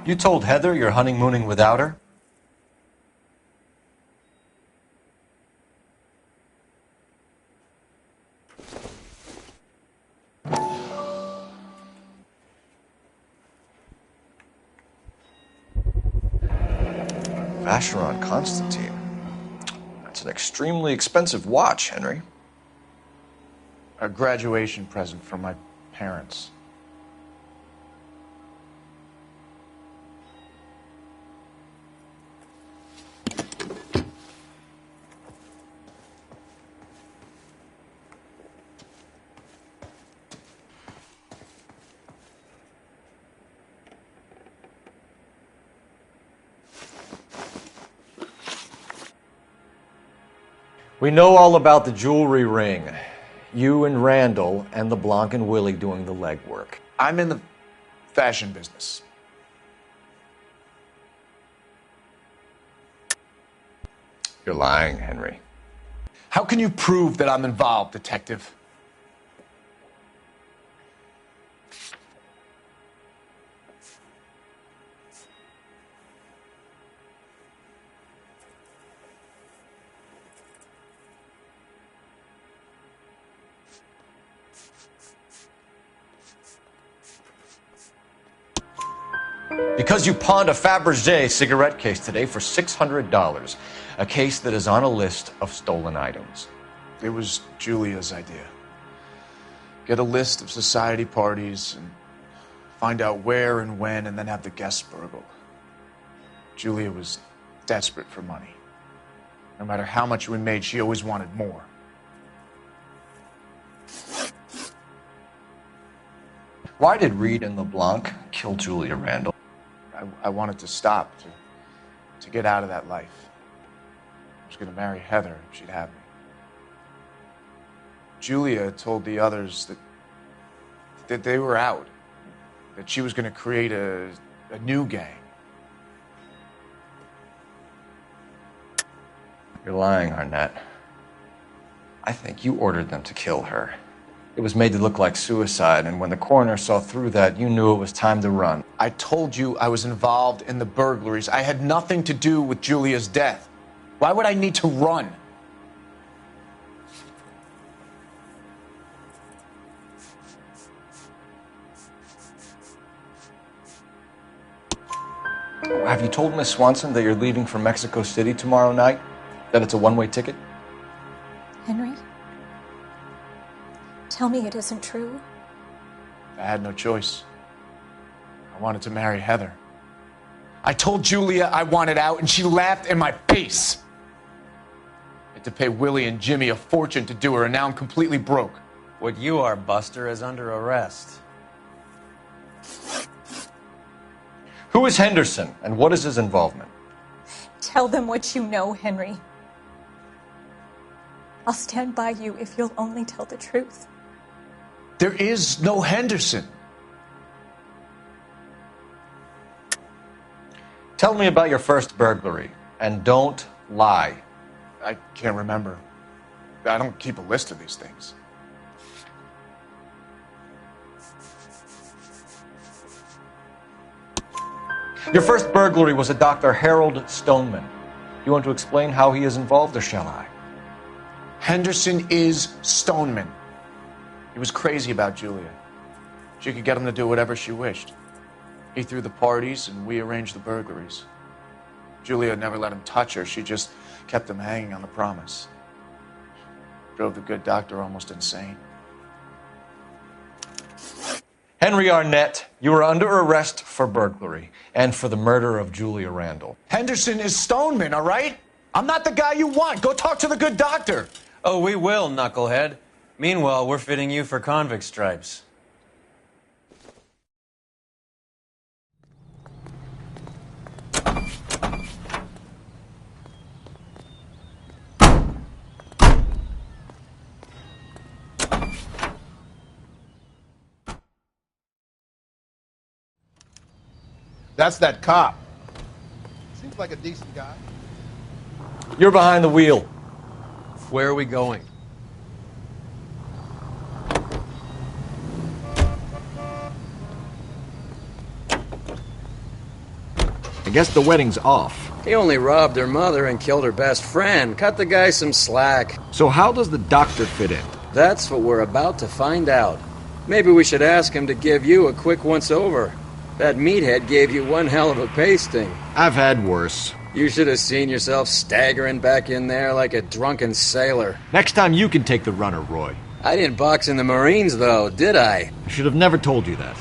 You told Heather you're honeymooning without her? Vacheron Constantine. That's an extremely expensive watch, Henry. A graduation present from my parents. We know all about the jewelry ring. You and Randall and LeBlanc and Willie doing the legwork. I'm in the fashion business. You're lying, Henry. How can you prove that I'm involved, detective? Because you pawned a Fabergé cigarette case today for $600. A case that is on a list of stolen items. It was Julia's idea. Get a list of society parties and find out where and when and then have the guests burgled. Julia was desperate for money. No matter how much we made, she always wanted more. Why did Reed and LeBlanc kill Julia Randall? I wanted to stop, to get out of that life. I was going to marry Heather if she'd have me. Julia told the others that they were out, that she was going to create a new gang. You're lying, Arnett. I think you ordered them to kill her. It was made to look like suicide, and when the coroner saw through that, you knew it was time to run. I told you I was involved in the burglaries. I had nothing to do with Julia's death. Why would I need to run? Have you told Miss Swanson that you're leaving for Mexico City tomorrow night? That it's a one-way ticket? Henry? Tell me it isn't true. I had no choice. I wanted to marry Heather. I told Julia I wanted out, and she laughed in my face. I had to pay Willie and Jimmy a fortune to do her, and now I'm completely broke. What you are, Buster, is under arrest. Who is Henderson, and what is his involvement? Tell them what you know, Henry. I'll stand by you if you'll only tell the truth. There is no Henderson. Tell me about your first burglary, and don't lie. I can't remember. I don't keep a list of these things. Your first burglary was a Dr. Harold Stoneman. You want to explain how he is involved, or shall I? Henderson is Stoneman. He was crazy about Julia. She could get him to do whatever she wished. He threw the parties, and we arranged the burglaries. Julia never let him touch her. She just kept him hanging on the promise. Drove the good doctor almost insane. Henry Arnett, you are under arrest for burglary and for the murder of Julia Randall. Henderson is Stoneman, all right? I'm not the guy you want. Go talk to the good doctor. Oh, we will, knucklehead. Meanwhile, we're fitting you for convict stripes. That's that cop. Seems like a decent guy. You're behind the wheel. Where are we going? I guess the wedding's off. He only robbed her mother and killed her best friend. Cut the guy some slack. So how does the doctor fit in? That's what we're about to find out. Maybe we should ask him to give you a quick once-over. That meathead gave you one hell of a pasting. I've had worse. You should have seen yourself staggering back in there like a drunken sailor. Next time you can take the runner, Roy. I didn't box in the Marines, though, did I? I should have never told you that.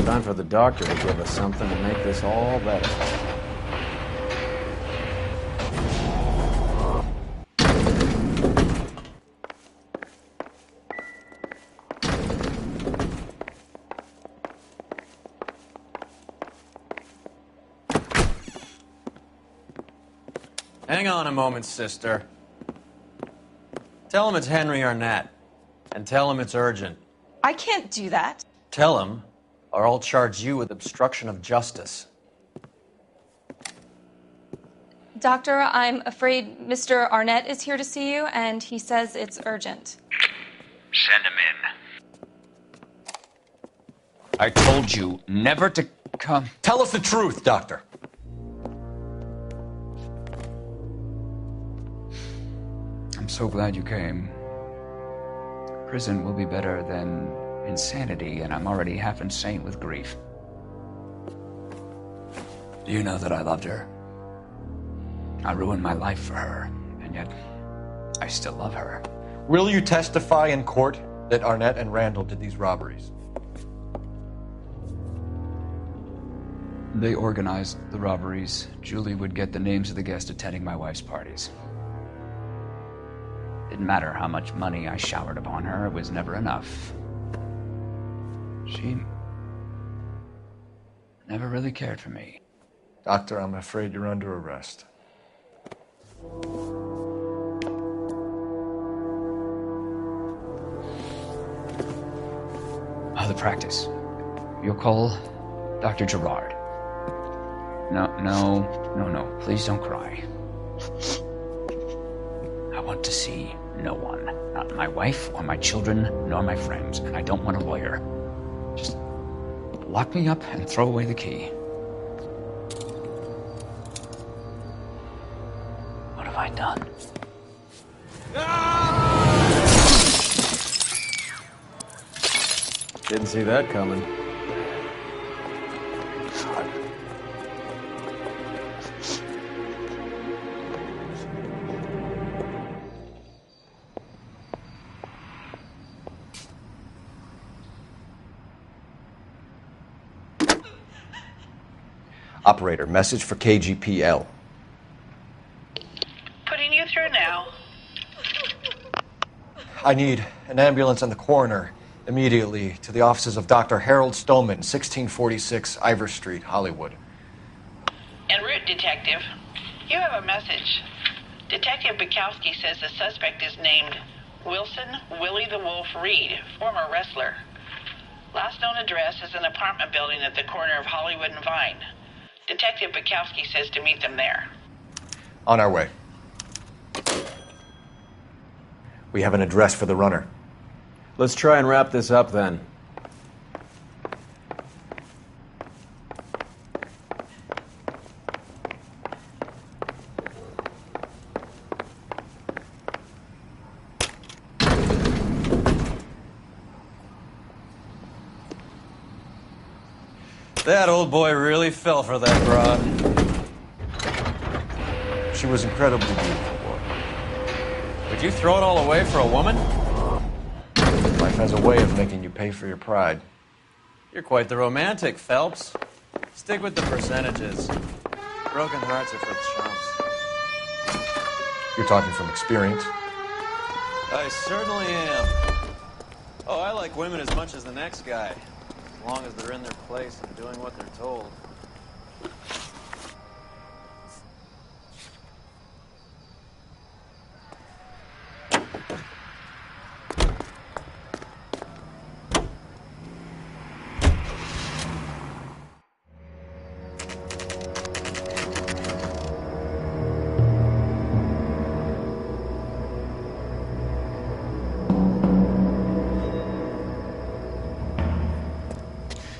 Time for the doctor to give us something to make this all better. Hang on a moment, sister. Tell him it's Henry Arnett. And tell him it's urgent. I can't do that. Tell him, or I'll charge you with obstruction of justice. Doctor, I'm afraid Mr. Arnett is here to see you, and he says it's urgent. Send him in. I told you never to come. Tell us the truth, Doctor. I'm so glad you came. Prison will be better than insanity, and I'm already half insane with grief. Do you know that I loved her? I ruined my life for her, and yet I still love her. Will you testify in court that Arnett and Randall did these robberies? They organized the robberies. Julie would get the names of the guests attending my wife's parties. Didn't matter how much money I showered upon her, it was never enough. She never really cared for me. Doctor, I'm afraid you're under arrest. The practice. You'll call Dr. Gerard. No. Please don't cry. I want to see no one. Not my wife or my children, nor my friends. And I don't want a lawyer. Just lock me up and throw away the key. What have I done? Didn't see that coming. Operator, message for KGPL. Putting you through now. I need an ambulance and the coroner immediately to the offices of Dr. Harold Stoneman, 1646 Ivor Street, Hollywood. En route, Detective. You have a message. Detective Bukowski says the suspect is named Wilson Willie the Wolf Reed, former wrestler. Last known address is an apartment building at the corner of Hollywood and Vine. Detective Bukowski says to meet them there. On our way. We have an address for the runner. Let's try and wrap this up then. That old boy really fell for that broad. She was incredibly beautiful, boy. Would you throw it all away for a woman? Life has a way of making you pay for your pride. You're quite the romantic, Phelps. Stick with the percentages. Broken hearts are for chumps. You're talking from experience. I certainly am. Oh, I like women as much as the next guy. As long as they're in their place and doing what they're told.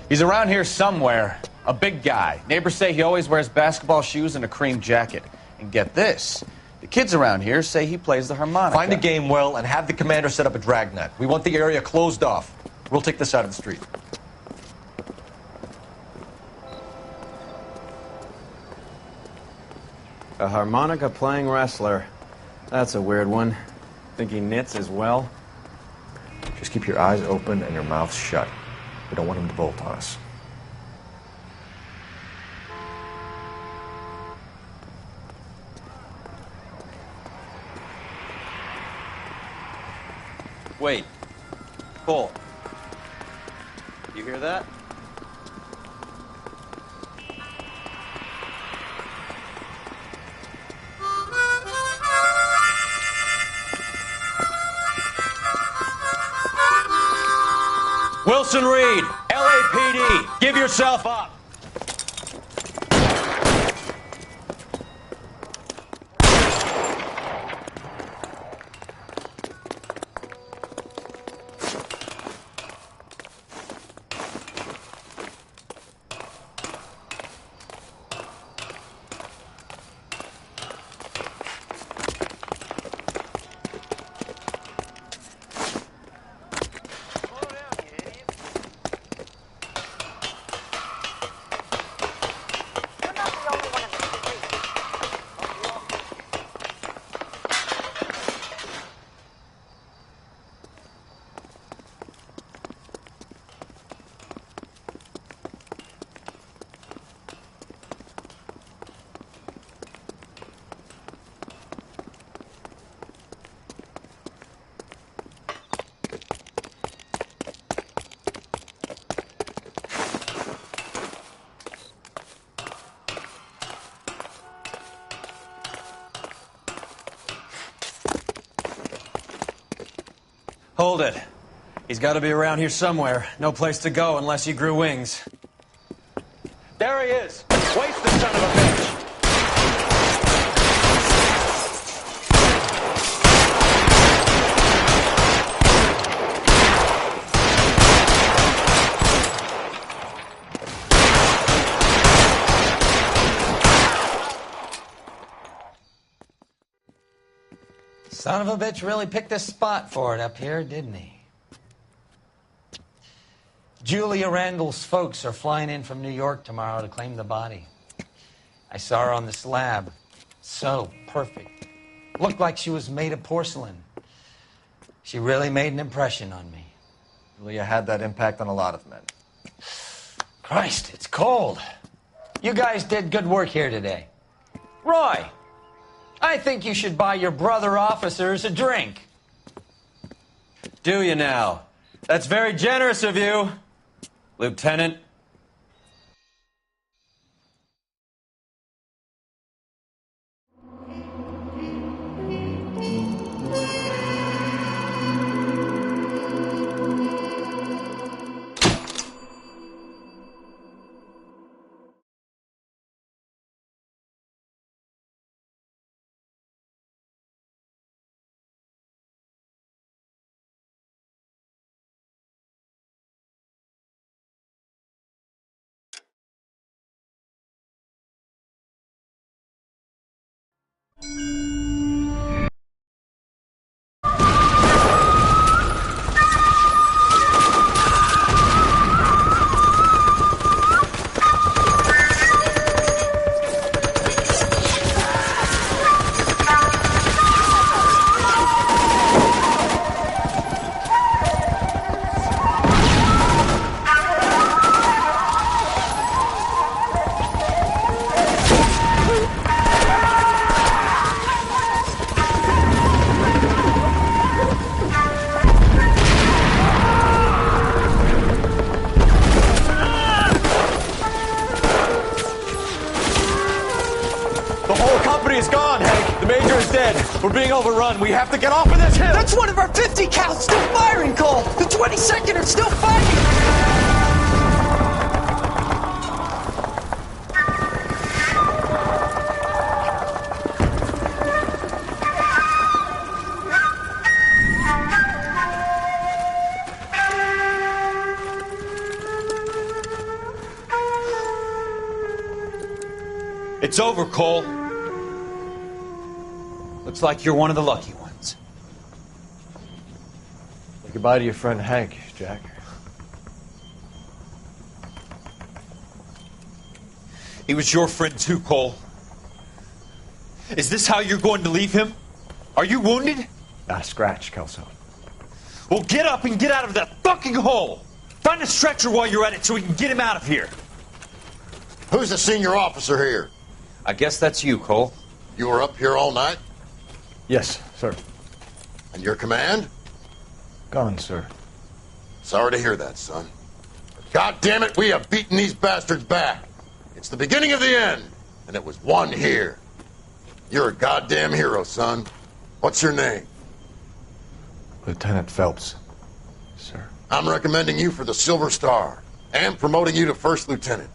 He's around here somewhere. A big guy. Neighbors say he always wears basketball shoes and a cream jacket. And get this, the kids around here say he plays the harmonica. Find the game well and have the commander set up a dragnet. We want the area closed off. We'll take this side of the street. A harmonica playing wrestler. That's a weird one. Think he knits as well? Just keep your eyes open and your mouth shut. We don't want him to bolt on us. Wait. Cole. You hear that? Wilson Reed, LAPD, give yourself up. Hold it. He's got to be around here somewhere. No place to go unless he grew wings. There he is! Waste the son of a bitch! Son of a bitch really picked a spot for it up here, didn't he? Julia Randall's folks are flying in from New York tomorrow to claim the body. I saw her on the slab. So perfect. Looked like she was made of porcelain. She really made an impression on me. Julia had that impact on a lot of men. Christ, it's cold. You guys did good work here today. Roy, I think you should buy your brother officers a drink. Do you now? That's very generous of you, Lieutenant. We're being overrun. We have to get off of this hill. That's one of our 50 cals still firing, Cole. The 22nd are still fighting. It's over, Cole. Looks like you're one of the lucky ones. Say goodbye to your friend Hank, Jack. He was your friend too, Cole. Is this how you're going to leave him? Are you wounded? Scratch, Kelso. Well, get up and get out of that fucking hole! Find a stretcher while you're at it so we can get him out of here. Who's the senior officer here? I guess that's you, Cole. You were up here all night? Yes, sir. And your command? Gone, sir. Sorry to hear that, son. God damn it, we have beaten these bastards back. It's the beginning of the end, and it was one here. You're a goddamn hero, son. What's your name? Lieutenant Phelps, sir. I'm recommending you for the Silver Star and promoting you to First Lieutenant.